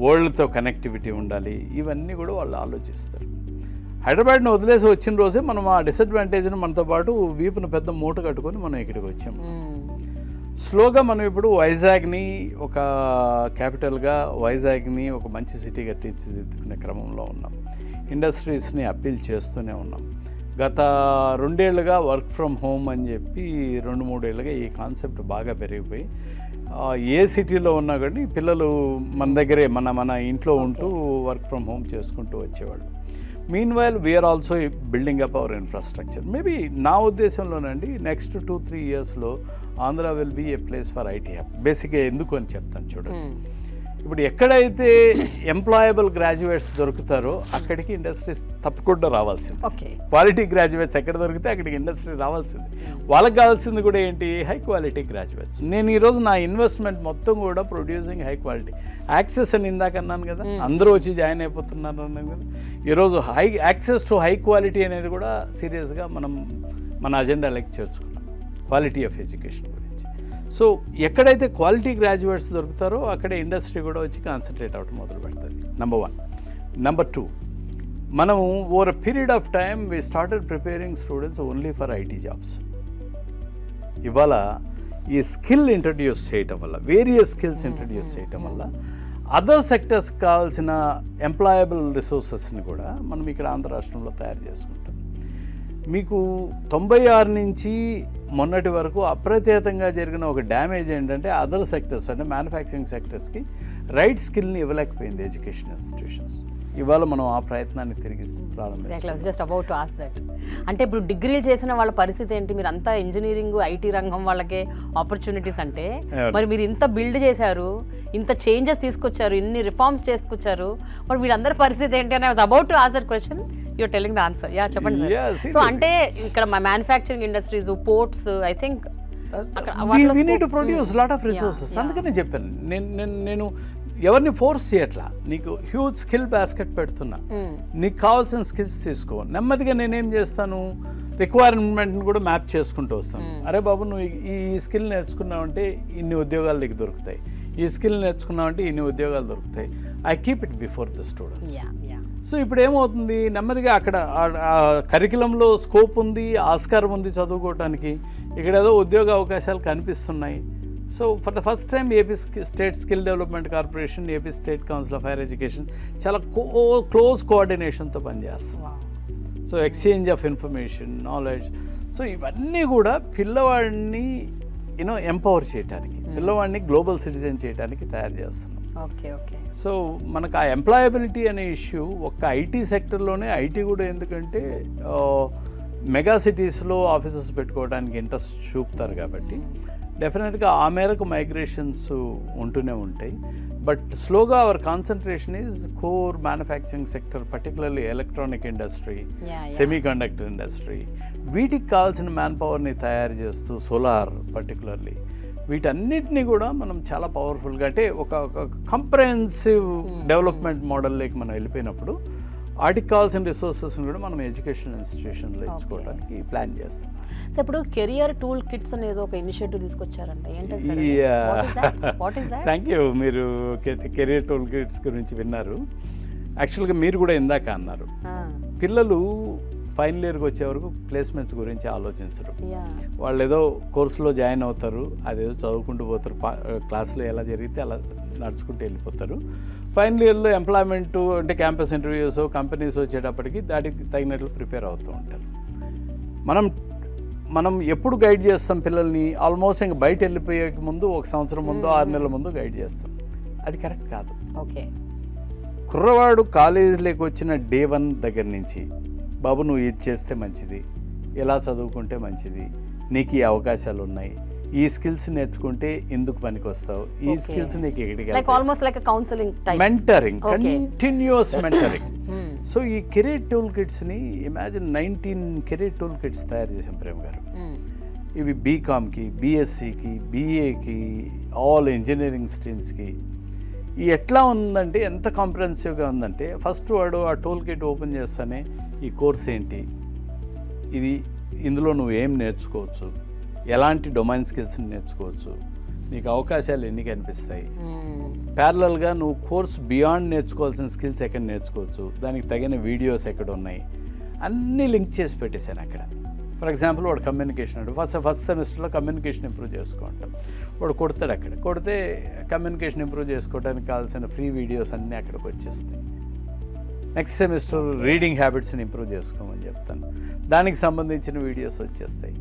వరల్డ్తో కనెక్టివిటీ ఉండాలి, ఇవన్నీ కూడా వాళ్ళు ఆలోచిస్తారు. హైదరాబాద్ని వదిలేసి వచ్చిన రోజే మనం ఆ డిసడ్వాంటేజ్ని మనతో పాటు వీపున పెద్ద మూట కట్టుకొని మనం ఇక్కడికి వచ్చాము. స్లోగా మనం ఇప్పుడు వైజాగ్ని ఒక క్యాపిటల్గా, వైజాగ్ని ఒక మంచి సిటీగా తీర్చిదిద్దుకునే క్రమంలో ఉన్నాం. ఇండస్ట్రీస్ని అప్పీల్ చేస్తూనే ఉన్నాం. గత 2 ఏళ్ళుగా వర్క్ ఫ్రమ్ హోమ్ అని చెప్పి 2-3 ఏళ్ళుగా ఈ కాన్సెప్ట్ బాగా పెరిగిపోయి ఏ సిటీలో ఉన్నా కానీ పిల్లలు మన దగ్గరే మన ఇంట్లో ఉంటూ వర్క్ ఫ్రమ్ హోమ్ చేసుకుంటూ వచ్చేవాళ్ళు. Meanwhile we are also building up our infrastructure. Maybe నా ఉద్దేశంలోనండి నెక్స్ట్ 2-3 ఇయర్స్లో Andhra will be a place for IT hub. బేసిక్గా ఎందుకు అని చెప్తాను చూడండి. ఇప్పుడు ఎక్కడైతే ఎంప్లాయబుల్ గ్రాడ్యుయేట్స్ దొరుకుతారో అక్కడికి ఇండస్ట్రీస్ తప్పకుండా రావాల్సింది. క్వాలిటీ గ్రాడ్యుయేట్స్ ఎక్కడ దొరికితే అక్కడికి ఇండస్ట్రీ రావాల్సింది. వాళ్ళకి కావాల్సింది కూడా ఏంటి? High quality graduates. నేను ఈరోజు నా ఇన్వెస్ట్మెంట్ మొత్తం కూడా ప్రొడ్యూసింగ్ హై క్వాలిటీ. యాక్సెస్ అని ఇందాక అన్నాను కదా, అందరూ వచ్చి జాయిన్ అయిపోతున్నారు అన్నాను కదా. ఈరోజు యాక్సెస్ టు హై క్వాలిటీ అనేది కూడా సీరియస్గా మనం మన అజెండాలోకి చేర్చుకున్నాం, క్వాలిటీ ఆఫ్ ఎడ్యుకేషన్ గురించి. సో ఎక్కడైతే క్వాలిటీ గ్రాడ్యుయేట్స్ దొరుకుతారో అక్కడే ఇండస్ట్రీ కూడా వచ్చి కాన్సన్ట్రేట్ అవ్వడం మొదలు పెడుతుంది. నెంబర్ 1. నెంబర్ 2, మనం over a period of time we started preparing students only for IT jobs. ఇవాళ ఈ స్కిల్ ఇంట్రడ్యూస్ చేయటం వల్ల, వేరియస్ స్కిల్స్ ఇంట్రడ్యూస్ చేయటం వల్ల అదర్ సెక్టర్స్కి కావాల్సిన ఎంప్లాయబుల్ రిసోర్సెస్ని కూడా మనం ఇక్కడ ఆంధ్ర రాష్ట్రంలో తయారు చేసుకుంటాం. మీకు 96 నుంచి మొన్నటి వరకు అప్రత్యేతంగా జరిగిన ఒక డ్యామేజ్ ఏంటంటే అదర్ సెక్టర్స్ అంటే మ్యానుఫ్యాక్చరింగ్ సెక్టర్స్కి రైట్ స్కిల్ని ఇవ్వలేకపోయింది ఎడ్యుకేషన్ ఇన్స్టిట్యూషన్స్. ఇవాళ మనం ఆ ప్రయత్నాన్ని తిరిగి ప్రారంభించాం.
Just about to ask that. అంటే ఇప్పుడు డిగ్రీలు చేసిన వాళ్ళ పరిస్థితి ఏంటి? మీరు అంతా ఇంజనీరింగ్ ఐటీ రంగం వాళ్ళకే ఆపర్చునిటీస్ అంటే, మరి మీరు ఇంత బిల్డ్ చేశారు, ఇంత చేంజెస్ తీసుకొచ్చారు, ఇన్ని రిఫార్మ్స్ చేసుకొచ్చారు, మరి వీళ్ళందరి పరిస్థితి ఏంటి అని I was about to ask that question. You're telling the answer. Yeah చెప్పండి సార్. సో అంటే ఇక్కడ manufacturing industries, ports, I think
we need to produce lot of resources. అందుకనే చెప్పాను నేను ఎవరిని ఫోర్స్ చేయట్లా. నీకు హ్యూజ్ స్కిల్ బాస్కెట్ పెడుతున్నా, నీకు కావాల్సిన స్కిల్స్ తీసుకో. నెమ్మదిగా నేనేం చేస్తాను, రిక్వైర్మెంట్ని కూడా మ్యాప్ చేసుకుంటూ వస్తాను. అరే బాబు, నువ్వు ఈ స్కిల్ నేర్చుకున్నావంటే ఇన్ని ఉద్యోగాలు నీకు దొరుకుతాయి, ఈ స్కిల్ నేర్చుకున్నావంటే ఇన్ని ఉద్యోగాలు దొరుకుతాయి. I keep it before the students. So ఇప్పుడు ఏమవుతుంది, నెమ్మదిగా అక్కడ కరికులంలో స్కోప్ ఉంది, ఆస్కారం ఉంది చదువుకోవటానికి. ఇక్కడ ఏదో ఉద్యోగ అవకాశాలు కనిపిస్తున్నాయి. So for the first time AP state skill development corporation, AP state council of higher education చాలా క్లోజ్ కోఆర్డినేషన్తో పనిచేస్తాం. So exchange of information, knowledge, so ఇవన్నీ కూడా పిల్లవాడిని ఎంపవర్ చేయడానికి, పిల్లవాడిని గ్లోబల్ సిటిజన్ చేయడానికి తయారు చేస్తున్నాం.
Okay okay.
సో మనకు ఆ ఎంప్లాయబిలిటీ అనే ఇష్యూ ఒక్క ఐటీ సెక్టర్లోనే, ఐటీ కూడా ఎందుకంటే మెగా సిటీస్లో ఆఫీసెస్ పెట్టుకోవడానికి ఇంట్రెస్ట్ చూపుతారు కాబట్టి డెఫినెట్గా ఆ మేరకు మైగ్రేషన్స్ ఉంటూనే ఉంటాయి. బట్ స్లోగా our concentration is core manufacturing sector, particularly electronic industry, semiconductor industry. వీటికి కావాల్సిన మ్యాన్ పవర్ని తయారు చేస్తూ, సోలార్ పర్టికులర్లీ, వీటన్నిటినీ కూడా మనం చాలా పవర్ఫుల్గా, అంటే ఒక కంప్రహెన్సివ్ డెవలప్మెంట్ మోడల్లోకి మనం వెళ్ళిపోయినప్పుడు వాటికి కావాల్సిన రిసోర్సెస్ని కూడా మనం ఎడ్యుకేషన్ ఇన్స్టిట్యూషన్లో ఇచ్చుకోవడానికి ప్లాన్ చేస్తాం.
సో ఇప్పుడు కెరియర్ టూల్ కిట్స్ అనేది ఒక ఇనిషియేటివ్ తీసుకొచ్చారంట, ఏంటంటే?
Thank you. మీరు కెరియర్ టూల్ కిట్స్ గురించి విన్నారు. యాక్చువల్గా మీరు కూడా ఇందాక అన్నారు, పిల్లలు ఫైనల్ ఇయర్కి వచ్చే వరకు ప్లేస్మెంట్స్ గురించి ఆలోచించరు. వాళ్ళు ఏదో కోర్సులో జాయిన్ అవుతారు, అదేదో చదువుకుంటూ పోతారు, క్లాసులో ఎలా జరిగితే అలా నడుచుకుంటూ వెళ్ళిపోతారు. ఫైనల్ ఇయర్లో ఎంప్లాయ్మెంట్ అంటే క్యాంపస్ ఇంటర్వ్యూస్, కంపెనీస్ వచ్చేటప్పటికి దానికి తగినట్లు ప్రిపేర్ అవుతూ ఉంటారు. మనం ఎప్పుడు గైడ్ చేస్తాం పిల్లల్ని? ఆల్మోస్ట్ ఇంకా బయట వెళ్ళిపోయే ముందు, ఒక సంవత్సరం ముందు, 6 నెలల ముందు గైడ్ చేస్తాం. అది కరెక్ట్ కాదు.
ఓకే.
కుర్రవాడు కాలేజీలోకి వచ్చిన డే 1 దగ్గర నుంచి, బాబు నువ్వు ఇది చేస్తే మంచిది, ఎలా చదువుకుంటే మంచిది, నీకు ఈ అవకాశాలు ఉన్నాయి, ఈ స్కిల్స్ నేర్చుకుంటే ఎందుకు పనికి వస్తావు, ఈ స్కిల్స్ నీకు ఎక్కడికి, మెంటరింగ్, కంటిన్యూస్ మెంటరింగ్. సో ఈ కెరీర్ టూల్ కిట్స్ని ఇమాజిన్ 19 కెరీర్ టూల్ కిట్స్ తయారు చేసాం ప్రేమ్ గారు. ఇవి బీకామ్కి, బీఎస్సీకి, బీఏకి, ఆల్ ఇంజనీరింగ్ స్ట్రీమ్స్కి. ఈ ఎట్లా ఉందంటే, ఎంత కాంప్రహెన్సివ్గా ఉందంటే, ఫస్ట్ వాడు ఆ టూల్ కిట్ ఓపెన్ చేస్తానే ఈ కోర్స్ ఏంటి, ఇందులో నువ్వు ఏం నేర్చుకోవచ్చు, ఎలాంటి డొమైన్ స్కిల్స్ని నేర్చుకోవచ్చు, నీకు అవకాశాలు ఎన్ని కనిపిస్తాయి, ప్యారలల్గా నువ్వు కోర్స్ బియాండ్ నేర్చుకోవాల్సిన స్కిల్స్ ఎక్కడ నేర్చుకోవచ్చు, దానికి తగిన వీడియోస్ ఎక్కడ ఉన్నాయి, అన్నీ లింక్ చేసి పెట్టేశాను అక్కడ. ఫర్ ఎగ్జాంపుల్ వాడు కమ్యూనికేషన్ అంటే ఫస్ట్ సెమిస్టర్లో కమ్యూనికేషన్ ఇంప్రూవ్ చేసుకుంటాం, వాడు కొడతాడు. అక్కడ కొడితే కమ్యూనికేషన్ ఇంప్రూవ్ చేసుకోవడానికి కావాల్సిన ఫ్రీ వీడియోస్ అన్నీ అక్కడికి వచ్చేస్తాయి. నెక్స్ట్ సెమిస్టర్ రీడింగ్ హ్యాబిట్స్ని ఇంప్రూవ్ చేసుకోమని చెప్తాను, దానికి సంబంధించిన వీడియోస్ వచ్చేస్తాయి.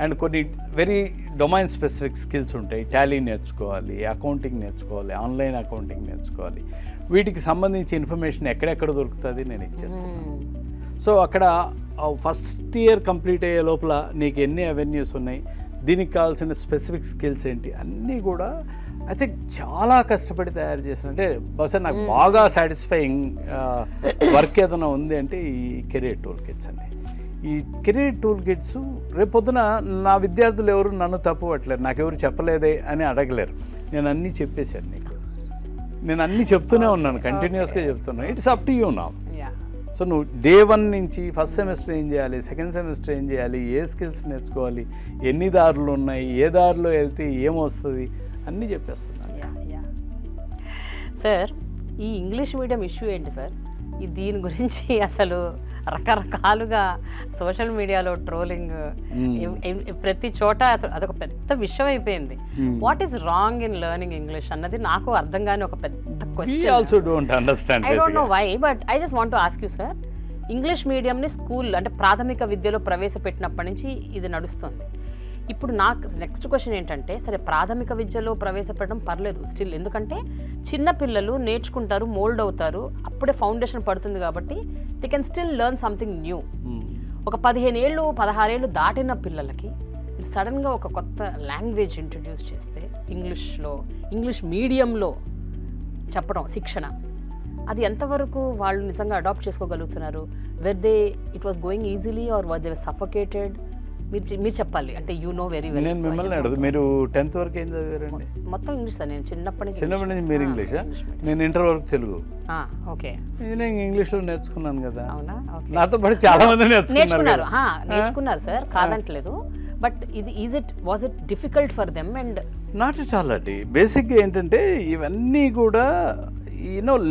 అండ్ కొన్ని వెరీ డొమైన్ స్పెసిఫిక్ స్కిల్స్ ఉంటాయి, టాలీ నేర్చుకోవాలి, అకౌంటింగ్ నేర్చుకోవాలి, ఆన్లైన్ అకౌంటింగ్ నేర్చుకోవాలి, వీటికి సంబంధించి ఇన్ఫర్మేషన్ ఎక్కడెక్కడ దొరుకుతుంది నేను ఇచ్చేస్తాను. సో అక్కడ ఫస్ట్ ఇయర్ కంప్లీట్ అయ్యే లోపల నీకు ఎన్ని అవెన్యూస్ ఉన్నాయి, దీనికి కావాల్సిన స్పెసిఫిక్ స్కిల్స్ ఏంటి, అన్నీ కూడా ఐ థింక్ చాలా కష్టపడి తయారు చేసిన, అంటే బహుశా నాకు బాగా సాటిస్ఫైయింగ్ వర్క్ ఏదైనా ఉంది అంటే ఈ కెరీర్ టూల్ కిట్స్ అండి. ఈ కెరీర్ టూల్ కిట్స్ రేపొద్దున నా విద్యార్థులు ఎవరు నన్ను తప్పు పట్టలేరు, నాకెవరు చెప్పలేదే అని అడగలేరు. నేను అన్నీ చెప్పేశాను నీకు, నేను అన్నీ చెప్తూనే ఉన్నాను, కంటిన్యూస్గా చెప్తున్నాను. It's up to you now. So నువ్వు డే 1 నుంచి ఫస్ట్ సెమిస్టర్ ఏం చేయాలి, సెకండ్ సెమిస్టర్ ఏం చేయాలి, ఏ స్కిల్స్ నేర్చుకోవాలి, ఎన్ని దారులు ఉన్నాయి, ఏ దారిలో వెళ్తే ఏమొస్తుంది, అన్నీ చెప్పేస్తున్నాను.
సార్, ఈ ఇంగ్లీష్ మీడియం ఇష్యూ ఏంటి సార్? దీని గురించి అసలు రకరకాలుగా సోషల్ మీడియాలో ట్రోలింగ్ ప్రతి చోట అసలు అదొక పెద్ద విషయం అయిపోయింది. What is wrong in learning English అన్నది నాకు అర్థం కాని ఒక పెద్ద question. I don't know why, but I just want to ask you sir. English మీడియంని స్కూల్ అంటే ప్రాథమిక విద్యలో ప్రవేశపెట్టినప్పటి నుంచి ఇది నడుస్తుంది. ఇప్పుడు నాకు నెక్స్ట్ క్వశ్చన్ ఏంటంటే, సరే ప్రాథమిక విద్యలో ప్రవేశపెట్టడం పర్లేదు స్టిల్, ఎందుకంటే చిన్న పిల్లలు నేర్చుకుంటారు, మోల్డ్ అవుతారు, అప్పుడే ఫౌండేషన్ పడుతుంది కాబట్టి they can still learn something new. ఒక 15 ఏళ్ళు 16 ఏళ్ళు దాటిన పిల్లలకి మీరు సడన్గా ఒక కొత్త లాంగ్వేజ్ ఇంట్రడ్యూస్ చేస్తే, ఇంగ్లీష్ మీడియంలో చెప్పడం శిక్షణ, అది ఎంతవరకు వాళ్ళు నిజంగా అడాప్ట్ చేసుకోగలుగుతున్నారు? It was going easily or were they suffocated? మీరు చెప్పాలి, అంటే యూ నో వెరీ వెల్.
నేను మిమ్మల్ని అడుగు, మీరు 10th వరకు ఏం చదివారండి?
మొత్తం ఇంగ్లీష్ సార్, నేను చిన్నప్పటి
నుంచి మీరు ఇంగ్లీషా? నేను ఇంటర్ వరకు తెలుగు.
ఓకే,
నేను ఇంగ్లీష్లో నేర్చుకున్నాను కదా.
అవునా?
నాతో పాటు చాలా మంది
నేర్చుకున్నారు సార్, కాదంటలేదు. But was it difficult for them? And
not at all అండి. బేసిక్గా ఏంటంటే ఇవన్నీ కూడా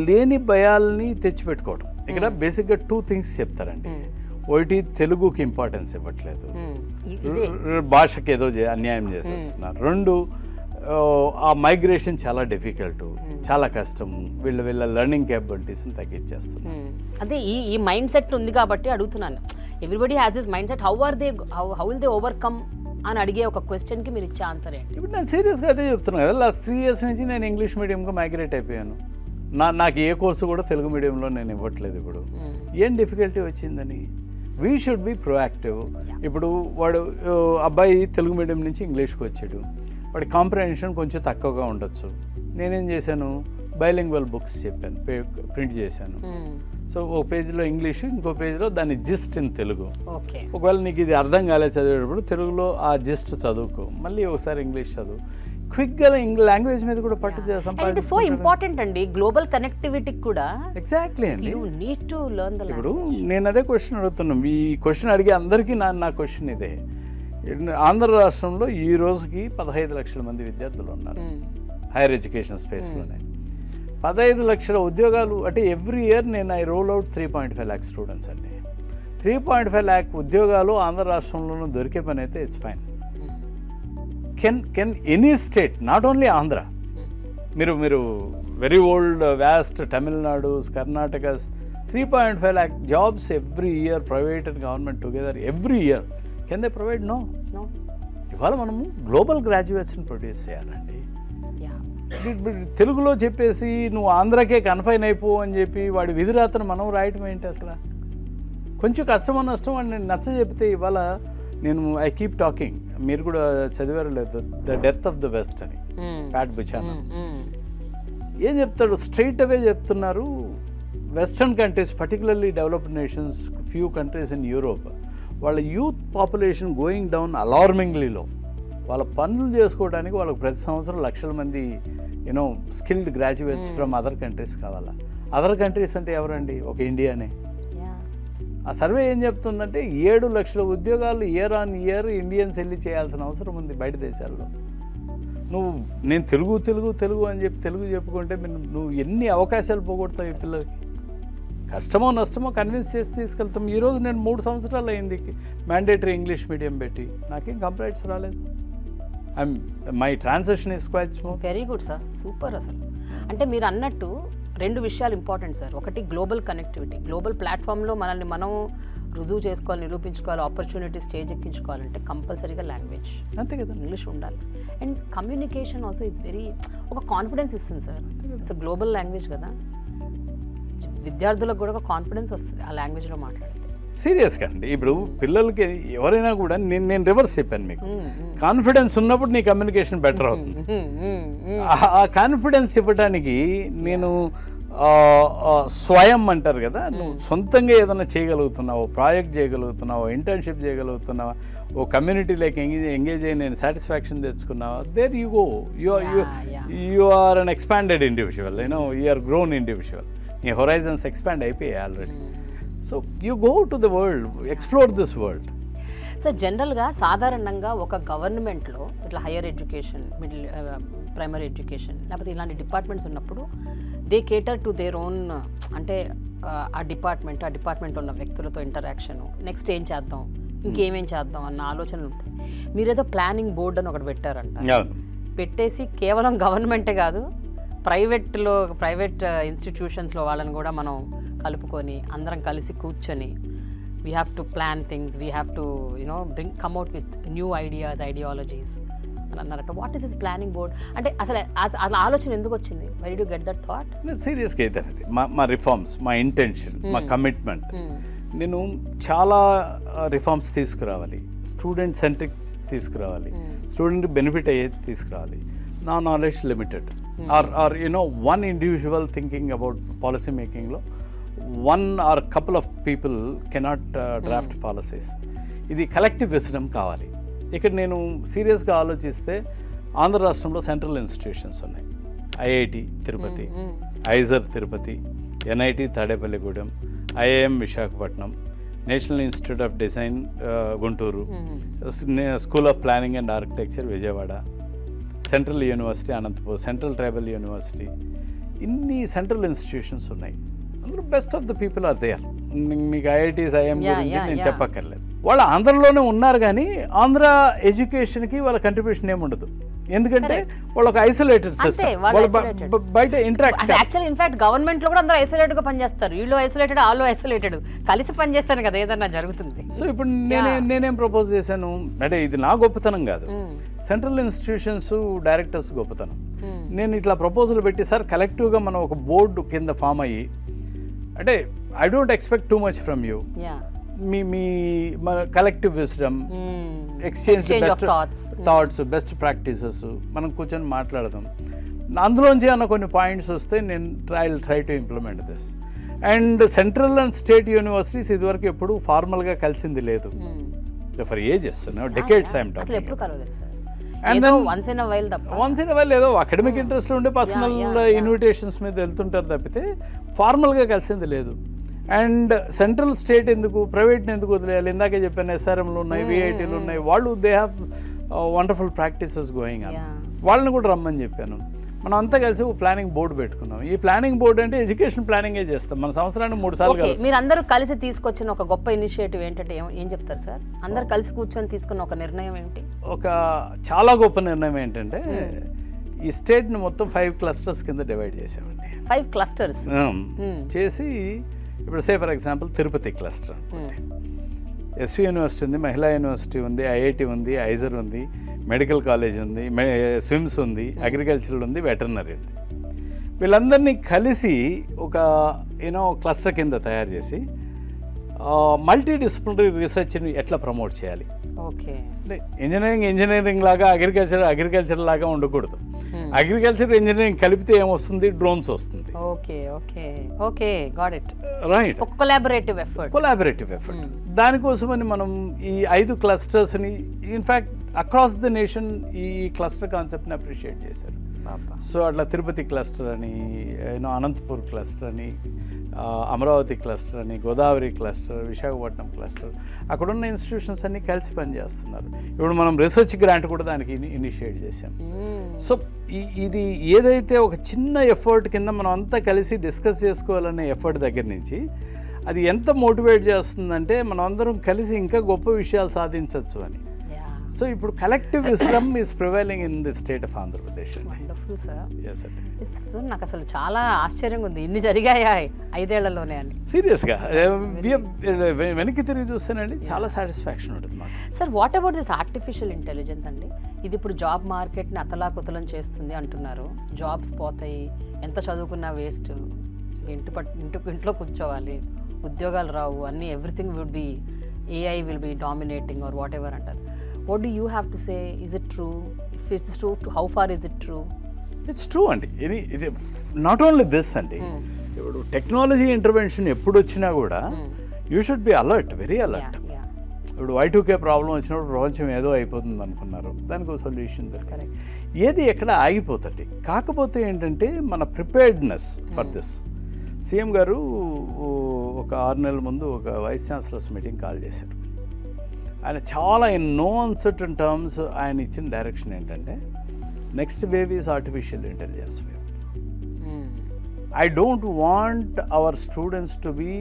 లేని భయాల్ని తెచ్చిపెట్టుకోవడం. ఇక్కడ బేసిక్గా 2 థింగ్స్ చెప్తారండి. ఒకటి, తెలుగుకి ఇంపార్టెన్స్ ఇవ్వట్లేదు, భాషకి ఏదో అన్యాయం చేసేస్తున్నారు. 2, ఆ మైగ్రేషన్ చాలా డిఫికల్ట్, చాలా కష్టం, వీళ్ళ లెర్నింగ్ కేపబిలిటీస్ని తగ్గించేస్తున్నారు.
అదే ఈ మైండ్ సెట్ ఉంది కాబట్టి అడుగుతున్నాను. Everybody has this mind set. How will they overcome అని అడిగే ఒక క్వశ్చన్కి మీరు ఇచ్చే ఆన్సర్ ఏంటి?
ఇప్పుడు నేను సీరియస్గా అదే చెప్తున్నాను కదా. లాస్ట్ 3 years నుంచి నేను ఇంగ్లీష్ మీడియంగా మైగ్రేట్ అయిపోయాను. నాకు ఏ కోర్సు కూడా తెలుగు మీడియంలో నేను ఇవ్వట్లేదు. ఇప్పుడు ఏం డిఫికల్టీ వచ్చిందని? We should be proactive. ఇప్పుడు వాడు అబ్బాయి తెలుగు మీడియం నుంచి ఇంగ్లీష్కి వచ్చాడు, వాడి కాంప్రహెన్షన్ కొంచెం తక్కువగా ఉండొచ్చు. నేనేం చేశాను, బైలింగ్వల్ బుక్స్ చెప్పాను, ప్రింట్ చేశాను. సో ఒక పేజీలో ఇంగ్లీషు, ఇంకో పేజీలో దాని జిస్ట్ ఇన్ తెలుగు. ఒకవేళ నీకు ఇది అర్థం కాలేదు చదివేటప్పుడు తెలుగులో ఆ జిస్ట్ చదువుకో, మళ్ళీ ఒకసారి ఇంగ్లీష్ చదువు. క్విక్గా లాంగ్వేజ్ మీద కూడా పట్టు
సంపాదించు. సో ఇంపార్టెంట్ అండి గ్లోబల్ కనెక్టివిటీ కూడా.
ఎగ్జాక్ట్లీ అండి.
You need to learn the
ఇప్పుడు నేను అదే క్వశ్చన్ అడుగుతున్నాను. ఈ క్వశ్చన్ అడిగే అందరికీ నా క్వశ్చన్ ఇదే. ఆంధ్ర రాష్ట్రంలో ఈ రోజుకి 15 లక్షల మంది విద్యార్థులు ఉన్నారు హైయర్ ఎడ్యుకేషన్ స్పేస్లోనే. 15 లక్షల ఉద్యోగాలు అంటే ఎవ్రీ ఇయర్ నేను I roll out 3.5 lakh students అండి. 3.5 lakh ఉద్యోగాలు ఆంధ్ర రాష్ట్రంలోనూ దొరికే పని అయితే it's fine. Can any state, not only Andhra, మీరు very old vast Tamil Nadu, Karnataka, 3.5 lakh jobs every year, private and government together every year. Can they provide? No. ఇవాళ మనము గ్లోబల్ గ్రాడ్యుయేట్స్ని ప్రొడ్యూస్ చేయాలండి. తెలుగులో చెప్పేసి నువ్వు ఆంధ్రాకే కన్ఫైన్ అయిపో అని చెప్పి వాడి విధిరాతను మనం రాయటం ఏంటి అసలు? కొంచెం కష్టమో నష్టం అని నేను నచ్చ చెప్తే ఇవాళ నేను ఐ కీప్ టాకింగ్, మీరు కూడా చదివారు లేదు, the death of the west అని ప్యాట్ బుచానన్ ఏం చెప్తాడు, స్ట్రైట్ అవే చెప్తున్నారు. Western countries, particularly developed nations, few countries in Europe, వాళ్ళ యూత్ పాపులేషన్ గోయింగ్ డౌన్ అలార్మింగ్లీలో. వాళ్ళ పనులు చేసుకోవడానికి వాళ్ళకి ప్రతి సంవత్సరం లక్షల మంది skilled graduates from other countries కావాలా. అదర్ కంట్రీస్ అంటే ఎవరండి? ఒక ఇండియానే. ఆ సర్వే ఏం చెప్తుందంటే 7 లక్షల ఉద్యోగాలు ఇయర్ ఆన్ ఇయర్ ఇండియన్స్ వెళ్ళి చేయాల్సిన అవసరం ఉంది బయట దేశాల్లో. నేను తెలుగు అని చెప్పి తెలుగు చెప్పుకుంటే నువ్వు ఎన్ని అవకాశాలు పోగొడతావు ఈ పిల్లలకి? కష్టమో నష్టమో కన్విన్స్ చేసి తీసుకెళ్తాం. ఈరోజు నేను 3 సంవత్సరాలు అయింది మ్యాండేటరీ ఇంగ్లీష్ మీడియం పెట్టి, నాకేం కంప్లైంట్స్ రాలేదు. My transaction is quite smooth.
Very good sir, super. అసలు అంటే మీరు అన్నట్టు 2 విషయాలు ఇంపార్టెంట్ సార్. ఒకటి గ్లోబల్ కనెక్టివిటీ, గ్లోబల్ ప్లాట్ఫామ్లో మనల్ని మనం రుజువు చేసుకోవాలి, నిరూపించుకోవాలి, ఆపర్చునిటీ స్టేజ్ ఎక్కించుకోవాలంటే కంపల్సరీగా లాంగ్వేజ్,
అంతే కదా,
ఇంగ్లీష్ ఉండాలి. And communication also is very, ఒక కాన్ఫిడెన్స్ ఇస్తుంది సార్. ఇట్స్ గ్లోబల్ లాంగ్వేజ్ కదా, విద్యార్థులకు కూడా ఒక కాన్ఫిడెన్స్ వస్తుంది ఆ లాంగ్వేజ్లో మాట్లాడితే.
సీరియస్గా అండి. ఇప్పుడు పిల్లలకి ఎవరైనా కూడా నేను రివర్స్ చెప్పాను మీకు, కాన్ఫిడెన్స్ ఉన్నప్పుడు నీ కమ్యూనికేషన్ బెటర్ అవుతుంది. ఆ కాన్ఫిడెన్స్ ఇవ్వడానికి నేను స్వయం అంటారు కదా, నువ్వు సొంతంగా ఏదైనా చేయగలుగుతున్నావు, ప్రాజెక్ట్ చేయగలుగుతున్నావు, ఇంటర్న్షిప్ చేయగలుగుతున్నావా, ఓ కమ్యూనిటీలోకి ఎంగేజ్ అయ్యి నేను సాటిస్ఫాక్షన్ తెచ్చుకున్నావా, there you go, you are an expanded individual, you are grown individual. నీ హొరైజన్స్ ఎక్స్పాండ్ అయిపోయాయి already. So you go to the world, explore this world.
So జనరల్గా సాధారణంగా ఒక గవర్నమెంట్లో ఇట్లా higher education, middle primary education లేకపోతే ఇలాంటి డిపార్ట్మెంట్స్ ఉన్నప్పుడు they cater to their own, అంటే ఆ డిపార్ట్మెంట్లో ఉన్న వ్యక్తులతో ఇంటరాక్షను, నెక్స్ట్ ఏం చేద్దాం, ఇంకేమేం చేద్దాం అన్న ఆలోచనలు ఉంటాయి. మీరేదో ప్లానింగ్ బోర్డ్ అని ఒకటి పెట్టారంట, పెట్టేసి కేవలం గవర్నమెంటే కాదు ప్రైవేట్ ఇన్స్టిట్యూషన్స్లో వాళ్ళని కూడా మనం కలుపుకొని అందరం కలిసి కూర్చొని we have to plan things, we have to come out with new ideas, ideologies అని అన్నారట. What is this planning board అంటే అసలు అసలు ఆలోచన ఎందుకు వచ్చింది? Very do get that thought?
సీరియస్గా అవుతానండి. మా రిఫార్మ్స్, మా ఇంటెన్షన్, మా కమిట్మెంట్. నేను చాలా రిఫార్మ్స్ తీసుకురావాలి, స్టూడెంట్ సెంట్రిక్ తీసుకురావాలి, స్టూడెంట్ బెనిఫిట్ అయ్యేది తీసుకురావాలి. నా knowledge limited, or one individual thinking about policy మేకింగ్లో one or couple of people cannot draft policies. ఇది కలెక్టివ్ విజడమ్ కావాలి. ఇక్కడ నేను సీరియస్గా ఆలోచిస్తే ఆంధ్ర రాష్ట్రంలో సెంట్రల్ ఇన్స్టిట్యూషన్స్ ఉన్నాయి. IIT Tirupati, IISER Tirupati, NIT Tadepalligudem, IIM Visakhapatnam, national institute of design Guntur, school of planning and architecture Vijayawada, central university Anantapur, central tribal university. ఇన్ని సెంట్రల్ ఇన్స్టిట్యూషన్స్ ఉన్నాయి. అందరూ best of the people are there. మీకు ఐఐటీస్, ఐఎం గురించి నేను చెప్పక్కర్లేదు. వాళ్ళు ఆంధ్రలోనే ఉన్నారు, కానీ ఆంధ్ర ఎడ్యుకేషన్కి వాళ్ళ కంట్రిబ్యూషన్ ఏముండదు. ఎందుకంటే వాళ్ళు ఒక ఐసోలేటెడ్ సిస్టమ్, బయట ఇంటరాక్ట్.
యాక్చువల్లీ ఇన్ఫాక్ట్ గవర్నమెంట్ లో కూడా అందరూ ఐసోలేటెడ్ గా పనిచేస్తారు. వీళ్ళు ఐసోలేటెడ్, వాళ్ళు ఐసోలేటెడ్, కలిసి పనిచేస్తారు కదా ఏదన్నా జరుగుతుంది.
సో ఇప్పుడు నేనేం ప్రపోజ్ చేశాను అంటే ఇది నా గొప్పతనం కాదు, సెంట్రల్ ఇన్స్టిట్యూషన్స్ డైరెక్టర్స్ గొప్పతనం. నేను ఇట్లా ప్రపోజల్ పెట్టి, సార్ కలెక్టివ్గా మనం ఒక బోర్డు కింద ఫామ్ అయ్యి, అంటే I don't expect too much from you, మీ మన collective wisdom, exchange thoughts, best practices మనం కూర్చొని మాట్లాడదాం. అందులోంచి అన్న కొన్ని పాయింట్స్ వస్తే నేను try to implement this. And central and state universities ఇదివరకు ఎప్పుడు ఫార్మల్గా కలిసింది లేదు, for ages, decades I'm talking. And then once in a while ఏదో అకాడమిక్ ఇంట్రెస్ట్ ఉండే పర్సనల్ ఇన్విటేషన్స్ మీద వెళ్తుంటారు తప్పితే ఫార్మల్గా కలిసింది లేదు. అండ్ సెంట్రల్ స్టేట్ ఎందుకు, ప్రైవేట్ని ఎందుకు వదిలేయాలి? ఇందాకే చెప్పాను, ఎస్ఆర్ఎంలు ఉన్నాయి, విఐటీలు ఉన్నాయి, వాళ్ళు they have wonderful practices going on. వాళ్ళని కూడా రమ్మని చెప్పాను. మనం అంతా కలిసి ఒక ప్లానింగ్ బోర్డు పెట్టుకున్నాం. ఈ ప్లానింగ్ బోర్డు అంటే ఎడ్యుకేషన్ ప్లానింగే చేస్తాం. మన సంవత్సరానికి 3 సార్లు కలిసి.
మీరు అందరూ కలిసి తీసుకొచ్చిన ఒక గొప్ప ఇనిషియేటివ్ ఏంటంటే ఏం చెప్తారు సార్? అందరు కలిసి కూర్చొని తీసుకున్న ఒక నిర్ణయం ఏంటి?
ఒక చాలా గొప్ప నిర్ణయం ఏంటంటే ఈ స్టేట్ని మొత్తం 5 క్లస్టర్స్ కింద డివైడ్ చేసామండి.
5 క్లస్టర్స్
చేసి, ఇప్పుడు say for example Tirupati cluster, SV university ఉంది, మహిళా యూనివర్సిటీ ఉంది, ఐఐటి ఉంది, ఐజర్ ఉంది, మెడికల్ కాలేజ్ ఉంది, స్విమ్స్ ఉంది, అగ్రికల్చర్ ఉంది, వెటర్నరీ ఉంది. వీళ్ళందరినీ కలిసి ఒక క్లస్టర్ కింద తయారు చేసి మల్టీ డిసిప్లినరీ రీసెర్చ్ని ఎట్లా ప్రమోట్ చేయాలి.
ఓకే,
ఇంజనీరింగ్ లాగా అగ్రికల్చర్ లాగా ఉండకూడదు. అగ్రికల్చర్ ఇంజనీరింగ్ కలిపితే ఏమొస్తుంది? డ్రోన్స్ వస్తుంది.
Okay okay okay, got it.
Right,
collaborative effort.
దానికోసమని మనం ఈ 5 క్లస్టర్స్ని, ఇన్ఫ్యాక్ట్ అక్రాస్ ద నేషన్ ఈ క్లస్టర్ కాన్సెప్ట్ని అప్రిషియేట్ చేశారు. సో అట్లా తిరుపతి క్లస్టర్ అని, అనంతపూర్ క్లస్టర్ అని, అమరావతి క్లస్టర్ అని, గోదావరి క్లస్టర్, విశాఖపట్నం క్లస్టర్, అక్కడున్న ఇన్స్టిట్యూషన్స్ అన్నీ కలిసి పనిచేస్తున్నారు. ఇప్పుడు మనం రీసెర్చ్ గ్రాంట్ కూడా దానికి ఇనిషియేట్ చేసాం. సో ఇది ఏదైతే ఒక చిన్న ఎఫర్ట్ కింద మనం అంతా కలిసి డిస్కస్ చేసుకోవాలనే ఎఫర్ట్ దగ్గర నుంచి అది ఎంత మోటివేట్ చేస్తుందంటే మనం అందరం కలిసి ఇంకా గొప్ప విషయాలు సాధించవచ్చు అని. సో ఇప్పుడు collective wisdom is prevailing in the state of Andhra Pradesh.
Wonderful sir. నాకు అసలు చాలా ఆశ్చర్యంగా ఉంది, ఇన్ని జరిగాయా 5 ఏళ్లలోనే అని.
సీరియస్గా వెనక్కి తిరిగి చూస్తేనండి చాలా సాటిస్ఫాక్షన్ ఉంటుంది మాకు.
Sir, what about this artificial intelligence అండి? ఇది ఇప్పుడు జాబ్ మార్కెట్ని అతలాకుతలం చేస్తుంది అంటున్నారు. జాబ్స్ పోతాయి, ఎంత చదువుకున్నా వేస్ట్, ఇంట్లో కూర్చోవాలి, ఉద్యోగాలు రావు, అన్నీ everything would be AI will be dominating or whatever అంటారు. What do you have to say? Is it true? If it's true, how far is it true?
It's true అండి. ఇది నాట్ ఓన్లీ దిస్ అండి. ఇప్పుడు టెక్నాలజీ ఇంటర్వెన్షన్ ఎప్పుడు వచ్చినా కూడా you should be alert, very alert. ఇప్పుడు Y2K ప్రాబ్లం వచ్చినప్పుడు ప్రపంచం ఏదో అయిపోతుంది అనుకున్నారు, దానికి ఒక సొల్యూషన్ దొరికింది. ఏది ఎక్కడ ఆగిపోతుంది. కాకపోతే ఏంటంటే మన ప్రిపేర్డ్నెస్ ఫర్ దిస్. సీఎం గారు ఒక 6 నెలల ముందు ఒక వైస్ ఛాన్సలర్స్ మీటింగ్ కాల్ చేశారు. ఆయన చాలా ఇన్ నో అన్సర్టన్ టర్మ్స్ ఆయన ఇచ్చిన డైరెక్షన్ ఏంటంటే next wave is artificial intelligence wave. I don't want our students to be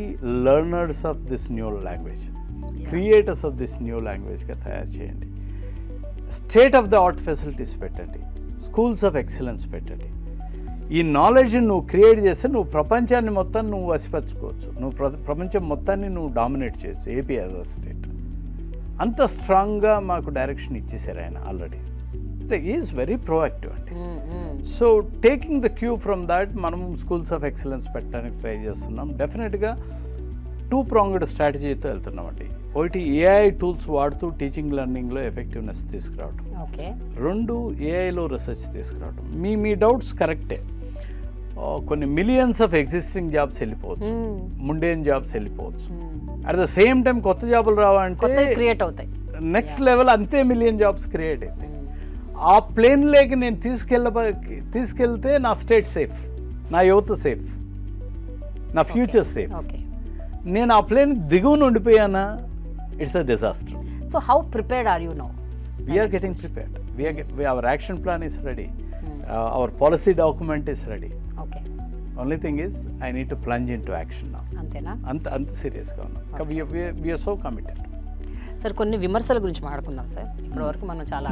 learners of this new language, creators of this new లాంగ్వేజ్గా తయారు చేయండి. State of the art facilities పెట్టండి, స్కూల్స్ ఆఫ్ ఎక్సలెన్స్ పెట్టండి. ఈ నాలెడ్జ్ని నువ్వు క్రియేట్ చేస్తే నువ్వు ప్రపంచాన్ని మొత్తం నువ్వు వసిపరచుకోవచ్చు, నువ్వు ప్రపంచం మొత్తాన్ని నువ్వు డామినేట్ చేయొచ్చు ఏపీ యాజ్ అ స్టేట్. అంత స్ట్రాంగ్గా మాకు డైరెక్షన్ ఇచ్చేసారు ఆయన ఆల్రెడీ. ఈజ్ వెరీ ప్రోయాక్టివ్ అండి. So taking the queue from that మనం స్కూల్స్ ఆఫ్ ఎక్సలెన్స్ పెట్టడానికి ట్రై చేస్తున్నాం. డెఫినెట్గా 2-pronged స్ట్రాటజీతో వెళ్తున్నామండి. ఒకటి ఏఐ టూల్స్ వాడుతూ టీచింగ్ లెర్నింగ్లో ఎఫెక్టివ్నెస్ తీసుకురావడం, 2 ఏఐలో రీసెర్చ్ తీసుకురావడం. మీ డౌట్స్ కరెక్టే. కొన్ని మిలియన్స్ ఆఫ్ ఎగ్జిస్టింగ్ జాబ్స్ వెళ్ళిపోవచ్చు, ముండేన్ జాబ్స్ వెళ్ళిపోవచ్చు. అట్ ద సేమ్ టైం కొత్త జాబులు రావాలంటే
క్రియేట్ అవుతాయి.
నెక్స్ట్ లెవెల్ అంతే మిలియన్ జాబ్స్ క్రియేట్ అవుతాయి. ఆ ప్లేన్లోకి నేను తీసుకెళ్తే నా స్టేట్ సేఫ్, నా యువత సేఫ్, నా ఫ్యూచర్ సేఫ్. నేను ఆ ప్లేన్ దిగువన ఉండిపోయానా, it's a disaster.
So how prepared are you now?
We're getting prepared. Our action plan is ready, our policy document is ready. Only thing is I need to plunge into action now.
అంతేనా?
అంత సీరియస్గా ఉన్నాం. We are so committed.
సార్, కొన్ని విమర్శల గురించి మాట్లాడుకుందాం సార్. ఇప్పటి వరకు మనం చాలా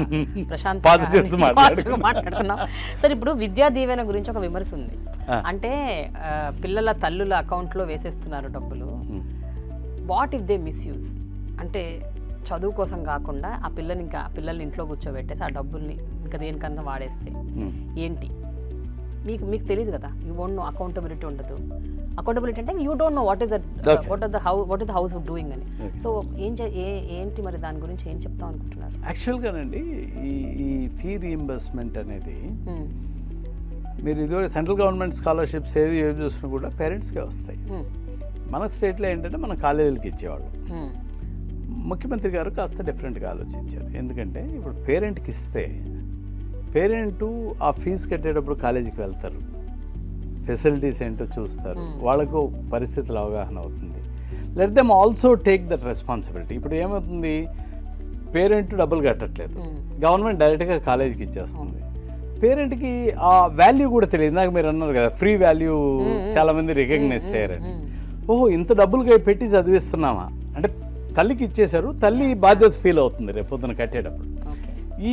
పాజిటివ్స్
మాట్లాడుకున్నాం సార్. ఇప్పుడు విద్యా దీవెన గురించి ఒక విమర్శ ఉంది. అంటే పిల్లల తల్లుల అకౌంట్లో వేసేస్తున్నారు డబ్బులు. What if they misuse? అంటే చదువు కోసం కాకుండా ఆ పిల్లల్ని ఇంట్లో కూర్చోబెట్టేసి ఆ డబ్బుల్ని ఇంకా దేనికన్నా వాడేస్తే ఏంటి? మీకు తెలియదు కదా, యూ వోంట్ నో, అకౌంటబిలిటీ ఉండదు. అకౌంటబిలిటీ అంటే you don't know what is the house doing అని. సో ఏంటి మరి దాని గురించి ఏం చెప్తాం అనుకుంటున్నారు?
యాక్చువల్గానండి ఈ ఫీ రీయింబర్స్మెంట్ అనేది మీరు ఇదివరకు సెంట్రల్ గవర్నమెంట్ స్కాలర్షిప్స్ ఏది చూసినా కూడా పేరెంట్స్కే వస్తాయి. మన స్టేట్లో ఏంటంటే మన కాలేజీలకి ఇచ్చేవాళ్ళు. ముఖ్యమంత్రి గారు కాస్త డిఫరెంట్గా ఆలోచించారు. ఎందుకంటే ఇప్పుడు పేరెంట్కి ఇస్తే పేరెంటు ఆ ఫీజు కట్టేటప్పుడు కాలేజీకి వెళ్తారు, ఫెసిలిటీస్ ఏంటో చూస్తారు, వాళ్ళకు పరిస్థితులు అవగాహన అవుతుంది. Let them also take that responsibility. ఇప్పుడు ఏమవుతుంది, పేరెంట్ డబ్బులు కట్టట్లేదు, గవర్నమెంట్ డైరెక్ట్గా కాలేజీకి ఇచ్చేస్తుంది. పేరెంట్కి ఆ వాల్యూ కూడా తెలియదు. నాకు మీరు అన్నారు కదా, ఫ్రీ వాల్యూ చాలామంది రికగ్నైజ్ చేయరని. ఓహో, ఇంత డబ్బులు పెట్టి చదివిస్తున్నామా అంటే తల్లికి ఇచ్చేశారు, తల్లి బాధ్యత ఫీల్ అవుతుంది రేపొద్దున కట్టేటప్పుడు. ఈ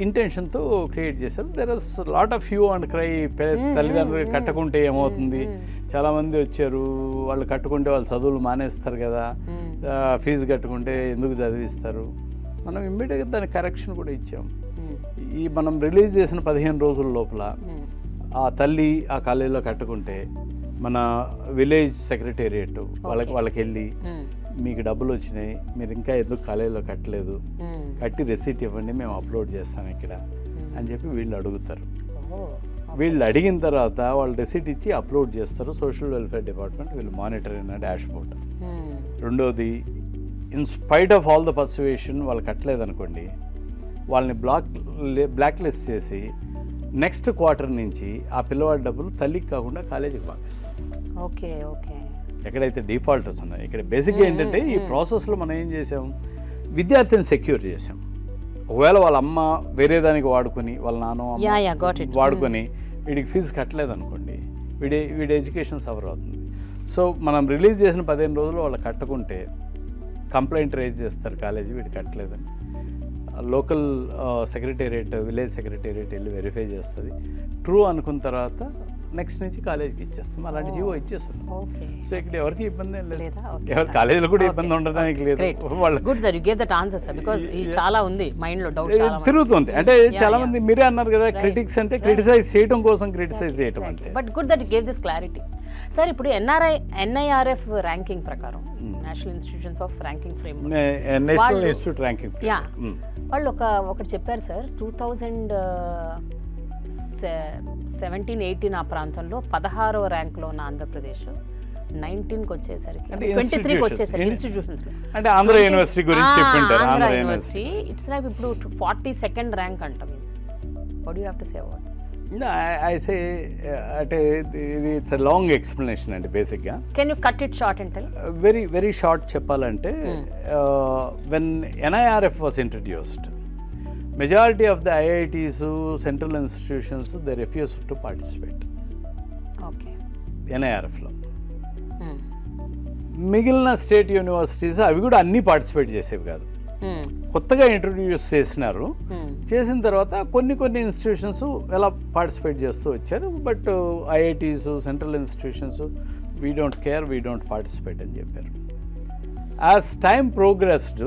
ఇంటెన్షన్తో క్రియేట్ చేశారు. There is lot of hue and cry. తల్లిదండ్రులు కట్టకుంటే ఏమవుతుంది, చాలామంది వచ్చారు, వాళ్ళు కట్టుకుంటే వాళ్ళు చదువులు మానేస్తారు కదా, ఫీజు కట్టుకుంటే ఎందుకు చదివిస్తారు. మనం ఇమ్మీడియట్గా దాని కరెక్షన్ కూడా ఇచ్చాం. ఈ మనం రిలీజ్ చేసిన 15 రోజుల లోపల ఆ తల్లి ఆ కాలేజీలో కట్టుకుంటే మన విలేజ్ సెక్రటేరియట్ వాళ్ళకి వెళ్ళి మీకు డబ్బులు వచ్చినాయి, మీరు ఇంకా ఎందుకు కాలేజీలో కట్టలేదు, కట్టి రెసీట్ ఇవ్వండి, మేము అప్లోడ్ చేస్తాం ఇక్కడ అని చెప్పి వీళ్ళు అడుగుతారు. వీళ్ళు అడిగిన తర్వాత వాళ్ళు రెసీట్ ఇచ్చి అప్లోడ్ చేస్తారు. సోషల్ వెల్ఫేర్ డిపార్ట్మెంట్ వీళ్ళు మానిటర్ అయిన డాష్ బోర్డ్. రెండోది, in spite of all the persuasion వాళ్ళు కట్టలేదనుకోండి, వాళ్ళని బ్లాక్ లిస్ట్ చేసి నెక్స్ట్ క్వార్టర్ నుంచి ఆ పిల్లవాడి డబ్బులు తల్లికి కాకుండా కాలేజీకి పంపిస్తాం.
Okay okay.
ఎక్కడైతే డిఫాల్టర్స్ ఉన్నాయి, ఇక్కడ బేసిక్గా ఏంటంటే ఈ ప్రాసెస్లో మనం ఏం చేసాం, విద్యార్థిని సెక్యూర్ చేసాం. ఒకవేళ వాళ్ళ అమ్మ వేరే దానికి వాడుకొని, వాళ్ళ నాన్న వాడుకొని వీడికి ఫీజు కట్టలేదనుకోండి, వీడి ఎడ్యుకేషన్ సఫర్ అవుతుంది. సో మనం రిలీజ్ చేసిన 15 రోజులు వాళ్ళు కట్టకుంటే కంప్లైంట్ రైజ్ చేస్తారు కాలేజీ వీడు కట్టలేదని. లోకల్ సెక్రటేరియట్, విలేజ్ సెక్రటేరియట్ వెళ్ళి వెరిఫై చేస్తుంది. ట్రూ అనుకున్న తర్వాత నెక్స్ట్ నుంచి కాలేజీకి ఇచ్చేస్తాం. అలాంటి జీవో ఇచ్చేస్తున్నాం. సో ఇక్కడ ఎవరికి ఇబ్బంది ఏం లేదు, ఎవరి కాలేజీలో కూడా ఇబ్బంది ఉండడానికి లేదు. తిరుగుతుంది. అంటే చాలా మంది మీరే అన్నారు కదా, క్రిటిక్స్ అంటే క్రిటిసైజ్ చేయడం కోసం క్రిటిసైజ్ చేయడం అంటే.
But good that gave this clarity. Sir, ఇప్పుడు NIRF ర్యాంకింగ్ ప్రకారం, national institutions of ranking framework,
national institute ranking,
వాళ్ళు ఒకటి చెప్పారు సార్, 2017-18 ఆ ప్రాంతంలో 16వ ర్యాంక్లో ఉన్న ఆంధ్రప్రదేశ్ 19కి వచ్చేసరికి 23కి వచ్చేసరికి ఇన్స్టిట్యూషన్స్ లో,
అంటే ఆంధ్ర యూనివర్సిటీ గురించి చెప్పింటారు.
ఆంధ్ర యూనివర్సిటీ ఇట్స్ లైక్ ఇప్పుడు 42nd ర్యాంక్ అంటాం. What you have to say about this?
I say it's a long explanation and basically.
Can you cut it short and tell?
Very very short cheppalante. When NIRF was introduced, majority of the IITs, central institutions, they refused to participate.
Okay.
NIRF lo. మిగిలిన స్టేట్ యూనివర్సిటీస్ అవి కూడా అన్నీ పార్టిసిపేట్ చేసేవి కాదు, కొత్తగా ఇంట్రొడ్యూస్ చేసినారు. చేసిన తర్వాత కొన్ని ఇన్స్టిట్యూషన్స్ ఎలా పార్టిసిపేట్ చేస్తూ వచ్చారు. But IITs, central institutions we don't care, we don't participate అని చెప్పారు. As time progressed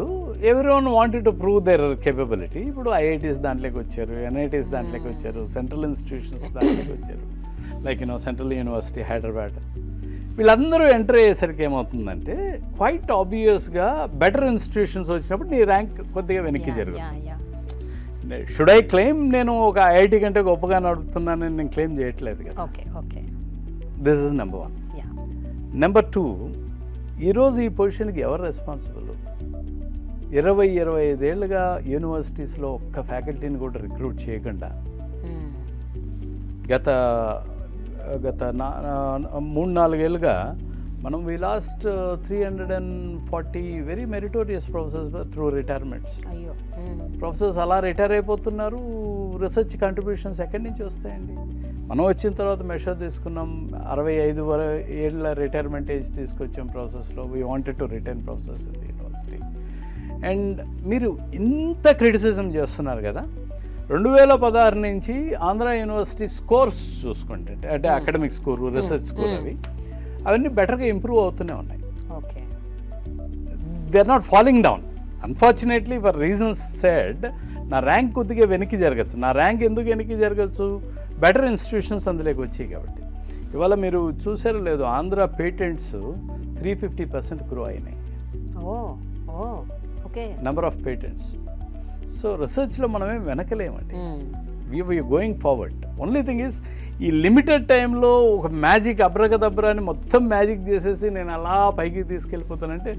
everyone wanted to prove their capability. ఇప్పుడు ఐఐటీస్ దాంట్లోకి వచ్చారు, ఎన్ఐటీస్ దాంట్లోకి వచ్చారు, సెంట్రల్ ఇన్స్టిట్యూషన్స్ దాంట్లోకి వచ్చారు, లైక్ సెంట్రల్ యూనివర్సిటీ హైదరాబాద్. వీళ్ళందరూ ఎంటర్ అయ్యేసరికి ఏమవుతుందంటే క్వైట్ ఆబ్వియస్గా బెటర్ ఇన్స్టిట్యూషన్స్ వచ్చినప్పుడు నీ ర్యాంక్ కొద్దిగా వెనక్కి జరుగుతుంది. షుడ్ ఐ క్లెయిమ్ నేను ఒక ఐఐటి కంటే గొప్పగా నడుపుతున్నానని నేను క్లెయిమ్ చేయట్లేదు కదా. This is number 1. నెంబర్ 2, ఈరోజు ఈ పొజిషన్కి ఎవరు రెస్పాన్సిబుల్? 20-25 ఏళ్ళుగా యూనివర్సిటీస్లో ఒక్క ఫ్యాకల్టీని కూడా రిక్రూట్ చేయకుండా గత 3-4 ఏళ్ళుగా మనం we last 340 very meritorious professors through retirements. Professors అలా రిటైర్ అయిపోతున్నారు. రీసెర్చ్ కంట్రిబ్యూషన్స్ ఎక్కడి నుంచి వస్తాయండి? మనం వచ్చిన తర్వాత మెషర్ తీసుకున్నాం, 65 ఏళ్ళ రిటైర్మెంట్ ఏజ్ తీసుకొచ్చాం ప్రాసెస్లో. We wanted to retain professors in the university. And మీరు ఇంత క్రిటిసిజం చేస్తున్నారు కదా, 2016 నుంచి ఆంధ్ర యూనివర్సిటీ స్కోర్స్ చూసుకుంటే, అంటే అకాడమిక్ స్కోర్, రీసెర్చ్ స్కోర్, అవన్నీ బెటర్గా ఇంప్రూవ్ అవుతూనే ఉన్నాయి. They are not falling down. Unfortunately for reasons said నా ర్యాంక్ కొద్దిగా వెనక్కి జరగచ్చు. నా ర్యాంక్ ఎందుకు వెనక్కి జరగచ్చు? బెటర్ ఇన్స్టిట్యూషన్స్ అందులోకి వచ్చాయి కాబట్టి. ఇవాళ మీరు చూసారో లేదో, ఆంధ్ర పేటెంట్స్ 350% గ్రో అయినాయి, నెంబర్ ఆఫ్ పేటెంట్స్. సో రీసెర్చ్లో మనమేం వెనకలేమండి. We going forward. Only thing is ఈ లిమిటెడ్ టైంలో ఒక మ్యాజిక్ అబ్రకదబ్రాని మొత్తం మ్యాజిక్ చేసేసి నేను అలా పైకి తీసుకెళ్ళిపోతానంటే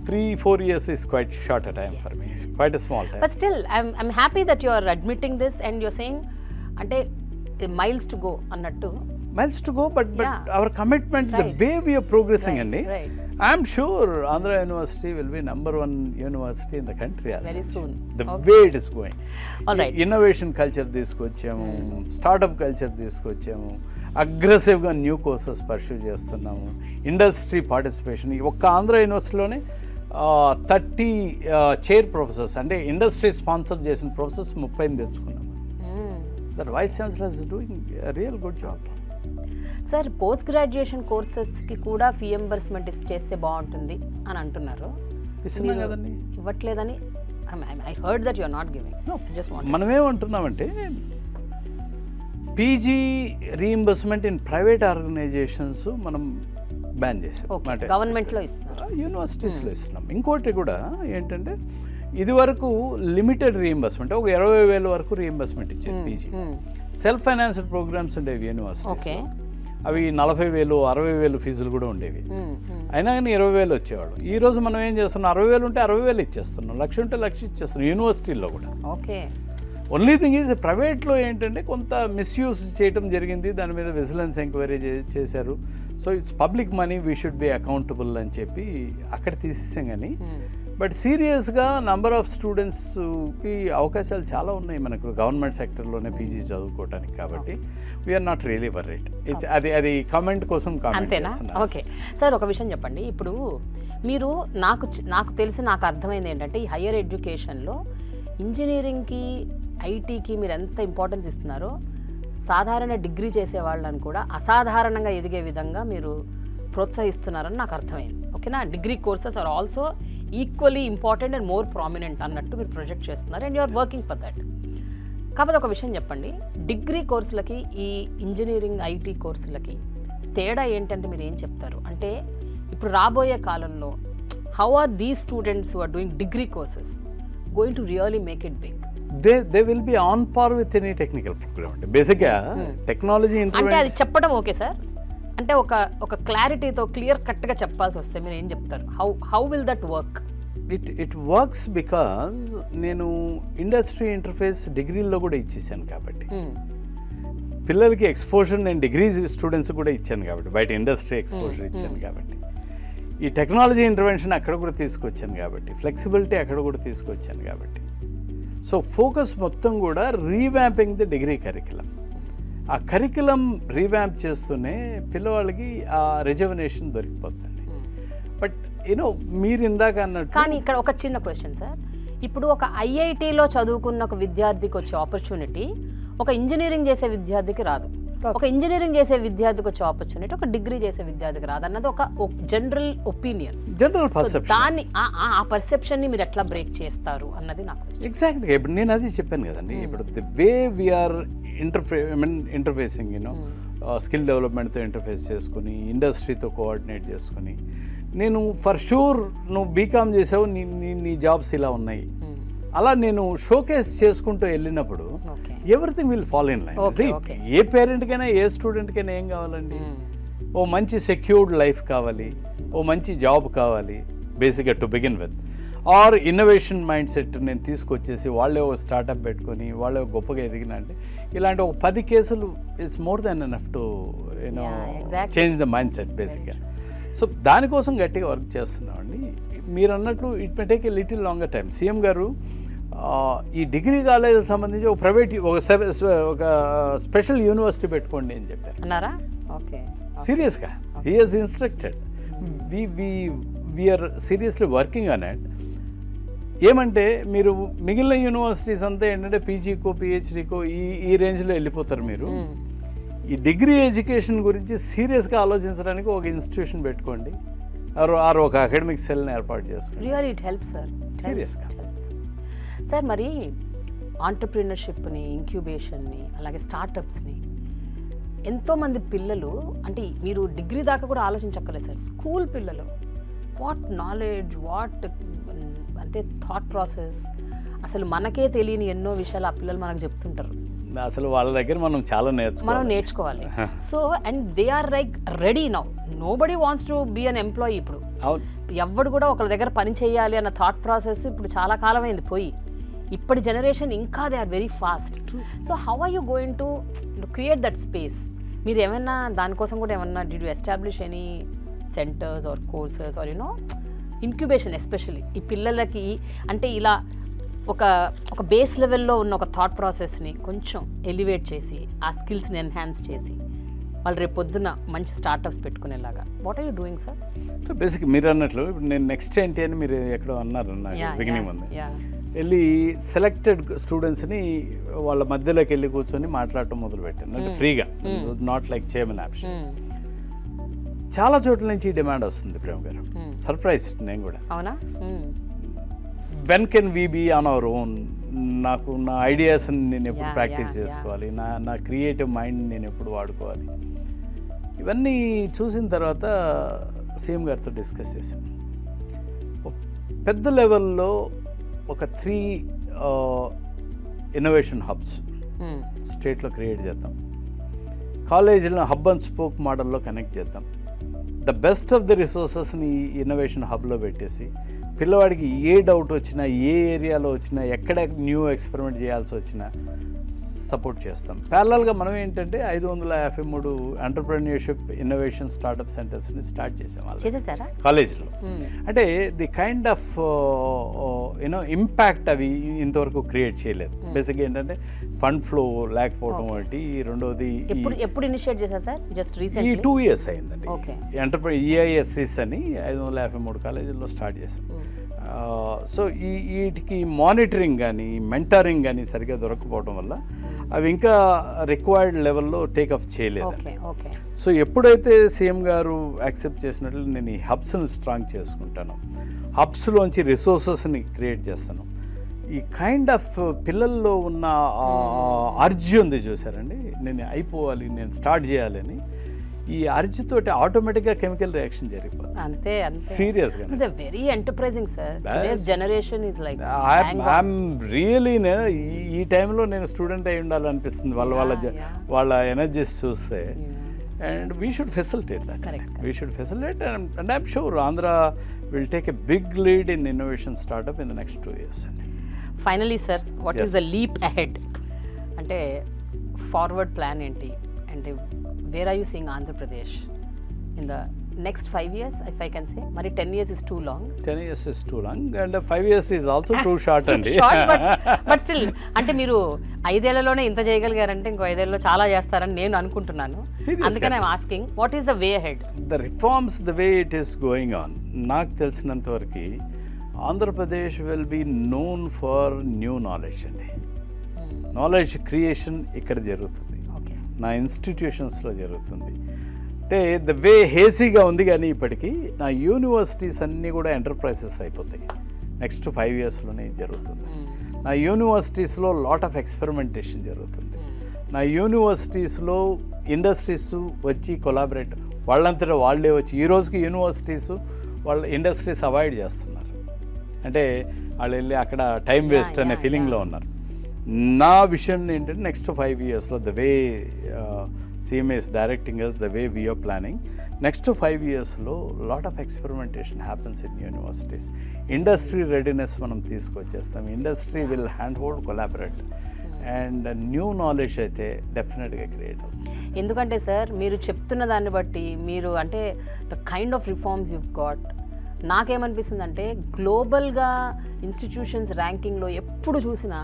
3-4 years is quite short a time for me, quite a small time.
But still, I'm happy that you are admitting this and you're saying, ante miles to go annattu.
Miles to go, but our commitment, the way we are progressing, andi. I am sure Andhra University will be number 1 university in the country
very soon.
The way it is going.
All right.
Innovation culture తీసుకొచ్చాము, startup culture తీసుకొచ్చాము, అగ్రెసివ్గా న్యూ కోర్సెస్ పర్సూ చేస్తున్నాము, ఇండస్ట్రీ పార్టిసిపేషన్. ఒక్క ఆంధ్ర యూనివర్సిటీలోనే 30 చైర్ ప్రొఫెసర్స్, అంటే ఇండస్ట్రీ స్పాన్సర్ చేసిన ప్రొఫెసర్స్ 30 తెచ్చుకున్నాము. That vice chancellor is doing real good job.
Sir, post graduation కోర్సెస్కి కూడా ఫీ ఎంబర్స్మెంట్ చేస్తే బాగుంటుంది అని అంటున్నారు. ఇవ్వట్లేదని I heard that you are not giving. Just want,
మనమేమంటున్నామంటే PG reimbursement in private organizations మనం బ్యాన్ చేసాం.
గవర్నమెంట్లో ఇస్తున్నారు,
యూనివర్సిటీస్లో ఇస్తున్నాం. ఇంకోటి కూడా ఏంటంటే, ఇది వరకు లిమిటెడ్ రీఇంబర్స్మెంట్, ఒక 20,000 వరకు రీఇంబర్స్మెంట్ ఇచ్చేది పీజీ. సెల్ఫ్ ఫైనాన్స్డ్ ప్రోగ్రామ్స్ ఉండేవి యూనివర్సిటీ, అవి 40,000, 60,000 ఫీజులు కూడా ఉండేవి. అయినా కానీ 20,000 వచ్చేవాళ్ళు. ఈ రోజు మనం ఏం చేస్తున్నాం, 60,000 ఉంటే 60,000 ఇచ్చేస్తున్నాం, 1,00,000 ఉంటే 1,00,000 ఇచ్చేస్తున్నాం యూనివర్సిటీల్లో కూడా. ఓన్లీ థింగ్ ఈజ్ ప్రైవేట్లో ఏంటంటే కొంత మిస్యూజ్ చేయడం జరిగింది, దాని మీద విజిలెన్స్ ఎంక్వైరీ చేశారు. So it's public money, we should be accountable అని చెప్పి అక్కడ తీసేసాం. కానీ బట్ సీరియస్గా నంబర్ ఆఫ్ స్టూడెంట్స్కి అవకాశాలు చాలా ఉన్నాయి మనకు గవర్నమెంట్ సెక్టర్లోనే పీజీ చదువుకోవడానికి. కాబట్టి వీఆర్ నాట్ రియలీ వర్రీడ్. అది కామెంట్ కోసం కామెంట్ చేస్తున్నాను.
ఓకే సార్, ఒక విషయం చెప్పండి. ఇప్పుడు మీరు నాకు తెలిసి నాకు అర్థమైంది ఏంటంటే, ఈ హయ్యర్ ఎడ్యుకేషన్లో ఇంజనీరింగ్కి, ఐటీకి మీరు ఎంత ఇంపార్టెన్స్ ఇస్తున్నారో, సాధారణ డిగ్రీ చేసే వాళ్ళని కూడా అసాధారణంగా ఎదిగే విధంగా మీరు ప్రోత్సహిస్తున్నారని నాకు అర్థమైంది. ఓకేనా? Degree courses are also equally important and more prominent అన్నట్టు మీరు ప్రొజెక్ట్ చేస్తున్నారు, and you are working for that. కాకపోతే ఒక విషయం చెప్పండి, డిగ్రీ కోర్సులకి ఈ ఇంజనీరింగ్, ఐటీ కోర్సులకి తేడా ఏంటంటే మీరు ఏం చెప్తారు? అంటే ఇప్పుడు రాబోయే కాలంలో how are these students who are doing degree courses going to really make it big?
They will be on par with any technical program. బేసిక్గా టెక్నాలజీ
అంటే అది చెప్పడం ఓకే సార్, అంటే ఒక క్లారిటీతో క్లియర్ కట్గా చెప్పాల్సి వస్తే మీరు ఏం చెప్తారు? How will that work?
It works because నేను ఇండస్ట్రీ ఇంటర్ఫేస్ డిగ్రీల్లో కూడా ఇచ్చేసాను కాబట్టి, పిల్లలకి ఎక్స్పోజర్ నేను డిగ్రీ స్టూడెంట్స్ కూడా ఇచ్చాను కాబట్టి, బయట ఇండస్ట్రీ ఎక్స్పోజర్ ఇచ్చాను కాబట్టి, ఈ టెక్నాలజీ ఇంటర్వెన్షన్ అక్కడ కూడా తీసుకొచ్చాను కాబట్టి, ఫ్లెక్సిబిలిటీ అక్కడ కూడా తీసుకొచ్చాను కాబట్టి. సో ఫోకస్ మొత్తం కూడా రీవ్యాంపింగ్ ది డిగ్రీ కరికులం. ఆ కరికులం రీవ్యాంప్ చేస్తూనే పిల్లవాళ్ళకి ఆ రిజర్వనేషన్ దొరికిపోతుంది. బట్ యూనో మీరు ఇందాక అన్నట్టు,
కానీ ఇక్కడ ఒక చిన్న క్వశ్చన్ సార్, ఇప్పుడు ఒక ఐఐటిలో చదువుకున్న ఒక విద్యార్థికి వచ్చే ఆపర్చునిటీ ఒక ఇంజనీరింగ్ చేసే విద్యార్థికి రాదు. ఒక ఇంజనీరింగ్ చేసే విద్యార్థికి వచ్చే ఆపర్చునిటీ ఒక డిగ్రీ చేసే విద్యార్థికి రాదు అన్నది ఒక జనరల్ ఒపీనియన్.
General perception.
దాన్ని ఆ పర్సెప్షన్ ని మీరు ఎట్లా బ్రేక్ చేస్తారు అన్నది నాకు
ఎగ్జాక్ట్గా ఇప్పుడు నేను అది చెప్పాను కదండి. ఇప్పుడు the way we are interfacing skill డెవలప్మెంట్తో ఇంటర్ఫేస్ చేసుకుని ఇండస్ట్రీతో కోఆర్డినేట్ చేసుకుని, నేను ఫర్ షూర్ నువ్వు బీకామ్ చేసావు, నీ జాబ్స్ ఇలా ఉన్నాయి, అలా నేను షోకేస్ చేసుకుంటూ వెళ్ళినప్పుడు everything will follow in line. ఏ పేరెంట్కైనా ఏ స్టూడెంట్కైనా ఏం కావాలండి? ఓ మంచి సెక్యూర్డ్ లైఫ్ కావాలి, ఓ మంచి జాబ్ కావాలి బేసిక్గా to begin with. Or innovation mind set నేను తీసుకొచ్చేసి వాళ్ళే ఒక స్టార్టప్ పెట్టుకొని వాళ్ళే గొప్పగా ఎదిగిన అంటే ఇలాంటి ఒక 10 కేసులు it's more than enough to change the mind set బేసిక్గా. సో దానికోసం గట్టిగా వర్క్ చేస్తున్నామండి. మీరు అన్నట్లు it may take a little longer time. CM గారు ఈ డిగ్రీ కాలేజీకి సంబంధించి ఒక ప్రైవేట్ ఒక స్పెషల్ యూనివర్సిటీ పెట్టుకోండి అని చెప్పారు.
అన్నారా? ఓకే,
సీరియస్గా he has instructed. We are seriously working on it. ఏమంటే మీరు మిగిలిన యూనివర్సిటీస్ అంతా ఏంటంటే పీజీకో పిహెచ్డీకో ఈ రేంజ్లో వెళ్ళిపోతారు. మీరు ఈ డిగ్రీ ఎడ్యుకేషన్ గురించి సీరియస్గా ఆలోచించడానికి ఒక ఇన్స్టిట్యూషన్ పెట్టుకోండి, ఆర్ ఒక అకాడమిక్ సెల్ని ఏర్పాటు చేసుకోండి.
రియల్లీ ఇట్ హెల్ప్స్ సార్,
సీరియస్గా.
సార్ మరి ఆంటర్ప్రీనర్షిప్ని, ఇంక్యుబేషన్ని, అలాగే స్టార్టప్స్ని ఎంతోమంది పిల్లలు, అంటే మీరు డిగ్రీ దాకా కూడా ఆలోచించక్కర్లేదు సార్, స్కూల్ పిల్లలు వాట్ నాలెడ్జ్, వాట్ అంటే థాట్ ప్రాసెస్, అసలు మనకే తెలియని ఎన్నో విషయాలు ఆ పిల్లలు మనకు చెప్తుంటారు.
అసలు వాళ్ళ దగ్గర మనం చాలా
నేర్చుకోవాలి. So and they are like ready now. Nobody wants to be an employee. ఇప్పుడు ఎవడు కూడా ఒకళ్ళ దగ్గర పని చేయాలి అన్న థాట్ ప్రాసెస్ ఇప్పుడు చాలా కాలమైంది పోయి. ఇప్పటి జనరేషన్ ఇంకా they are very fast. So how are you going to create that space? మీరు ఏమైనా దానికోసం కూడా ఏమన్నా did you establish any centres or courses or you know incubation especially ఈ పిల్లలకి? అంటే ఇలా ఒక బేస్ లెవెల్లో ఉన్న ఒక థాట్ ప్రాసెస్ని కొంచెం ఎలివేట్ చేసి ఆ స్కిల్స్ని ఎన్హాన్స్ చేసి వాళ్ళు రేపు పొద్దున్న మంచి స్టార్టప్స్ పెట్టుకునేలాగా what are you doing sir?
So basic మీరు అన్నట్లు ఇప్పుడు నేను నెక్స్ట్ ఏంటి అని మీరు ఎక్కడో అన్నారు బిగినింగ్ ఉంది. వెళ్ళి సెలెక్టెడ్ స్టూడెంట్స్ని వాళ్ళ మధ్యలోకి వెళ్ళి కూర్చొని మాట్లాడటం మొదలుపెట్టాను, అంటే ఫ్రీగా, నాట్ లైక్ చైర్మన్ ఆప్షన్. చాలా చోట్ల నుంచి డిమాండ్ వస్తుంది ప్రేమ గారు. సర్ప్రైజ్ నేను కూడా.
అవునా?
When can we be on our own? నాకు నా ఐడియాస్ని నేను ఎప్పుడు ప్రాక్టీస్ చేసుకోవాలి, నా క్రియేటివ్ మైండ్ నేను ఎప్పుడు వాడుకోవాలి, ఇవన్నీ చూసిన తర్వాత సీఎం గారితో డిస్కస్ చేశాను. పెద్ద లెవెల్లో ఒక 3 ఇన్నోవేషన్ హబ్స్ స్టేట్లో క్రియేట్ చేద్దాం. కాలేజీలను హబ్ అండ్ స్పోక్ మోడల్లో కనెక్ట్ చేద్దాం. ద బెస్ట్ ఆఫ్ ద రిసోర్సెస్ని ఇన్నోవేషన్ హబ్లో పెట్టేసి పిల్లవాడికి ఏ డౌట్ వచ్చినా, ఏ ఏరియాలో వచ్చినా, ఎక్కడ న్యూ ఎక్స్పెరిమెంట్ చేయాల్సి వచ్చినా సపోర్ట్ చేస్తాం. ప్యారలల్గా మనం ఏంటంటే 553 ఎంటర్ప్రెన్యూర్షిప్ ఇన్నోవేషన్ స్టార్టప్ సెంటర్స్ని స్టార్ట్ చేసాం కాలేజ్లో. అంటే ది కైండ్ ఆఫ్ ఇంపాక్ట్ అవి ఇంతవరకు క్రియేట్ చేయలేదు. బేసిక్గా ఏంటంటే ఫండ్ ఫ్లో లేకపోవడం ఒకటి, రెండోది
ఎప్పుడు ఇనిషియేట్ చేశారు సార్? Just recently?
ఈ 2 years అయిందండి. EISCs అని 553 కాలేజీల్లో స్టార్ట్ చేసాం. సో వీటికి మానిటరింగ్ కానీ మెంటరింగ్ కానీ సరిగ్గా దొరకపోవడం వల్ల అవి ఇంకా రిక్వైర్డ్ లెవెల్లో టేక్అఫ్ చేయలేదు. సో ఎప్పుడైతే సీఎం గారు యాక్సెప్ట్ చేసినట్లు నేను ఈ హబ్స్ని స్ట్రాంగ్ చేసుకుంటాను, హబ్స్లోంచి రిసోర్సెస్ని క్రియేట్ చేస్తాను, ఈ కైండ్ ఆఫ్ పిల్లల్లో ఉన్న అర్జీ ఉంది చూసారండి, నేను అయిపోవాలి, నేను స్టార్ట్ చేయాలని, ఈ అర్జీతోటి ఆటోమేటిక్గా కెమికల్ రియాక్షన్ జరిగిపోతుంది.
అంతే
సీరియస్గా.
Very enterprising sir. Today's generation is like
I'm really ఈ టైంలో నేను స్టూడెంట్ అయి ఉండాలనిపిస్తుంది వాళ్ళ ఎనర్జీస్ చూస్తే. And we should facilitate that. We should facilitate and I'm sure Andhra will take a big lead in innovation startup in the next 2 years.
Finally sir, what is the leap ahead? అంటే ఫార్వర్డ్ ప్లాన్ ఏంటి? అంటే where are you seeing Andhra Pradesh in the next 5 years, if I can say? Mari 10 years is too long.
10 years is too long and 5 years is also too short andi.
But still అంటే మీరు 5 ఏళ్లలోనే ఇంత చేయగలిగారంటే ఇంకో 5 ఏళ్లలో చాలా చేస్తారని నేను అనుకుంటున్నాను. అందుకని I'm asking what is the way ahead?
The reforms, the way it is going on, నాకు తెలిసినంత వరకు Andhra Pradesh will be known for new knowledge అండి. నాలెడ్జ్ క్రియేషన్ ఇక్కడ జరుగుతుంది,
ఓకే.
నా ఇన్స్టిట్యూషన్స్లో జరుగుతుంది. అంటే ద వే హేసీగా ఉంది, కానీ ఇప్పటికీ నా యూనివర్సిటీస్ అన్నీ కూడా ఎంటర్ప్రైజెస్ అయిపోతాయి. నెక్స్ట్ 5 yearsలోనే జరుగుతుంది. నా యూనివర్సిటీస్లో లాట్ ఆఫ్ ఎక్స్పెరిమెంటేషన్ జరుగుతుంది. నా యూనివర్సిటీస్లో ఇండస్ట్రీస్ వచ్చి కొలాబరేట్, వాళ్ళంతటా వాళ్ళే వచ్చి, ఈ రోజుకి యూనివర్సిటీస్ వాళ్ళ ఇండస్ట్రీస్ అవాయిడ్ చేస్తున్నారు. అంటే వాళ్ళు వెళ్ళి అక్కడ టైం వేస్ట్ అనే ఫీలింగ్లో ఉన్నారు. నా విషయం ఏంటంటే నెక్స్ట్ 5 yearsలో the way CMA is directing us, the way we are planning, next 5 yearsలో lot of experimentation happens in universities. Industry readiness మనం తీసుకొచ్చేస్తాం. Industry will hand hold collaborate and new knowledge అయితే డెఫినెట్గా క్రియేట్ అవుతుంది.
ఎందుకంటే సార్ మీరు చెప్తున్న దాన్ని బట్టి, మీరు అంటే the kind of reforms you've got, నాకేమనిపిస్తుంది అంటే గ్లోబల్గా ఇన్స్టిట్యూషన్స్ ర్యాంకింగ్లో ఎప్పుడు చూసినా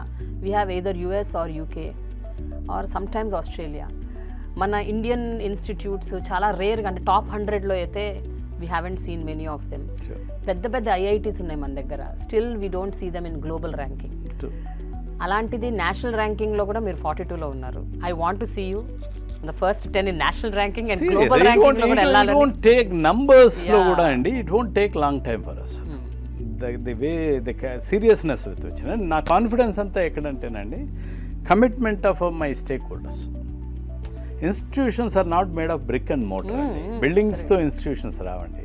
we have either US or UK or sometimes Australia. మన ఇండియన్ ఇన్స్టిట్యూట్స్ చాలా రేర్గా, అంటే టాప్ 100లో అయితే we haven't seen many of them. పెద్ద పెద్ద IITs ఉన్నాయి మన దగ్గర, still we don't see them in global ranking. అలాంటిది నేషనల్ ర్యాంకింగ్లో కూడా మీరు 42లో ఉన్నారు. I want to see you the first 10 in national ranking and global ర్యాంకింగ్లో కూడా వెళ్ళాలి.
ఇట్ వోంట్ టేక్ నంబర్స్లో కూడా అండి, it won't take long time for us. The way the seriousness with వచ్చిన నా కాన్ఫిడెన్స్ అంతా ఎక్కడంటేనండి, commitment of my stakeholders. Institutions are not made of brick and mortar. బిల్డింగ్స్తో ఇన్స్టిట్యూషన్స్ రావండి,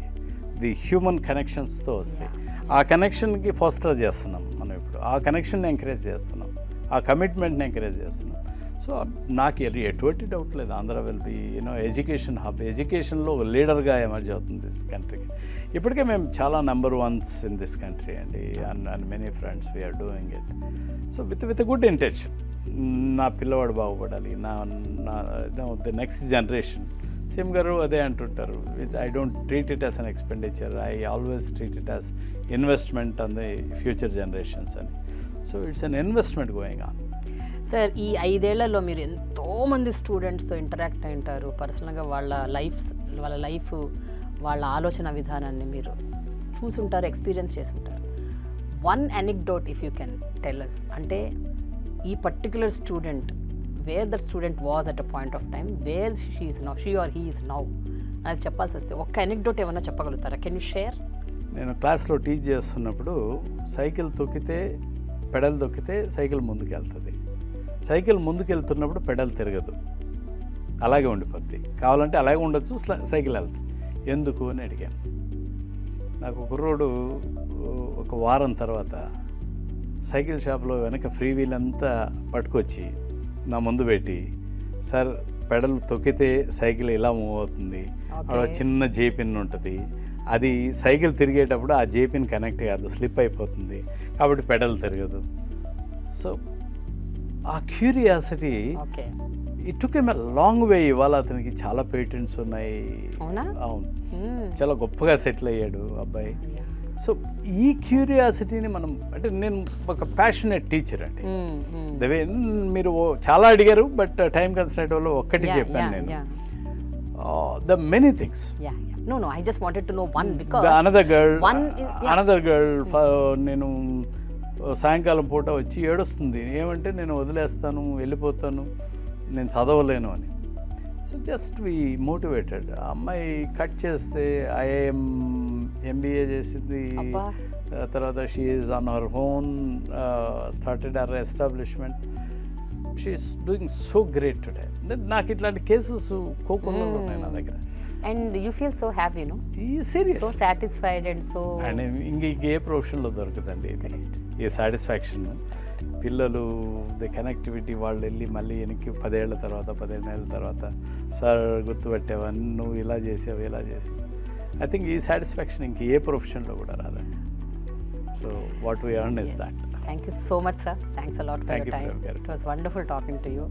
ది హ్యూమన్ కనెక్షన్స్తో వస్తాయి. ఆ కనెక్షన్కి ఫోస్టర్ చేస్తున్నాం మనం ఇప్పుడు, ఆ కనెక్షన్ని ఎంకరేజ్ చేస్తున్నాం, ఆ కమిట్మెంట్ని ఎంకరేజ్ చేస్తున్నాం. సో నాకు ఎటువంటి డౌట్ లేదు, Andhra will be education hub. ఎడ్యుకేషన్లో లీడర్గా ఎమర్జ్ అవుతుంది దిస్ కంట్రీకి. ఇప్పటికే మేము చాలా number 1s in this country అండి, and many friends we are doing it. So with good intention. నా పిల్లవాడు బాగుపడాలి, నా ద నెక్స్ట్ జనరేషన్. సీఎం గారు అదే అంటుంటారు, I don't treat it as an expenditure, I always treat it as investment on the future generations అని. So it's an investment going on.
Sir, ఈ 5 ఏళ్లలో మీరు ఎంతోమంది స్టూడెంట్స్తో ఇంటరాక్ట్ అయి ఉంటారు. పర్సనల్గా వాళ్ళ లైఫ్ వాళ్ళ ఆలోచన విధానాన్ని మీరు చూసుంటారు, ఎక్స్పీరియన్స్ చేసుంటారు. One anecdote if you can tell us, అంటే ఈ particular student, where that student was at a point of time, where she or he is now, అది చెప్పాల్సి వస్తే ఒక్క ఎనిక్డోట్ ఏమైనా చెప్పగలుగుతారా? Can you share?
నేను క్లాస్లో టీచ్ చేస్తున్నప్పుడు సైకిల్ తొక్కితే, పెడల్ తొక్కితే సైకిల్ ముందుకు వెళ్తుంది, సైకిల్ ముందుకు వెళ్తున్నప్పుడు పెడల్ తిరగదు, అలాగే ఉండిపోద్ది. కావాలంటే అలాగే ఉండొచ్చు, సైకిల్ వెళ్తుంది, ఎందుకు అని అడిగాను. నాకు కుర్రోడు ఒక వారం తర్వాత సైకిల్ షాప్లో వెనక ఫ్రీ వీల్ అంతా పట్టుకొచ్చి నా ముందు పెట్టి, సార్ పెడల్ తొక్కితే సైకిల్ ఇలా మూవ్ అవుతుంది, అక్కడ చిన్న జేపిన్ ఉంటుంది, అది సైకిల్ తిరిగేటప్పుడు ఆ జేపిన్ కనెక్ట్ కాదు, స్లిప్ అయిపోతుంది, కాబట్టి పెడల్ తిరగదు. సో ఆ curiosity it took M a long way. ఇవాళ అతనికి చాలా పేటెంట్స్ ఉన్నాయి. అవును, చాలా గొప్పగా సెటిల్ అయ్యాడు అబ్బాయి. సో ఈ క్యూరియాసిటీని మనం, అంటే నేను ఒక ప్యాషనేట్ టీచర్ అండి. దవే మీరు చాలా అడిగారు, బట్ టైం కన్స్ట్రైంట్ వల్ల ఒక్కటి చెప్పాను నేను. The many things.
No, I just wanted to know one, because
another girl నేను సాయంకాలం పూట వచ్చి ఏడుస్తుంది. ఏమంటే నేను వదిలేస్తాను, వెళ్ళిపోతాను, నేను చదవలేను అని. So just we motivated. ఆ అమ్మాయి కట్ చేస్తే IIM MBA చేసింది, తర్వాత she is on her own, started her establishment, she is doing so great today. నాకు ఇట్లాంటి కేసెస్ కోకుండా ఉన్నాయి నా దగ్గర.
And you feel so happy, no?
Serious.
So satisfied and so.
And ఇంకే ప్రొఫెషన్లో దొరుకుతుందండి ఇది, ఈ సాటిస్ఫాక్షన్. పిల్లలు ది కనెక్టివిటీ, వాళ్ళు వెళ్ళి మళ్ళీ వెనక్కి 10 ఏళ్ల తర్వాత 15 ఏళ్ళ తర్వాత, సార్ గుర్తుపెట్టావా, నువ్వు ఇలా చేసావు, ఇలా చేసావు. ఐ థింక్ ఈ సాటిస్ఫాక్షన్ ఇంక ఏ ప్రొఫెషన్లో కూడా రాదండి. So what we earn is that.
Thank you so much, sir. Thanks a lot for your time. It was wonderful talking to you.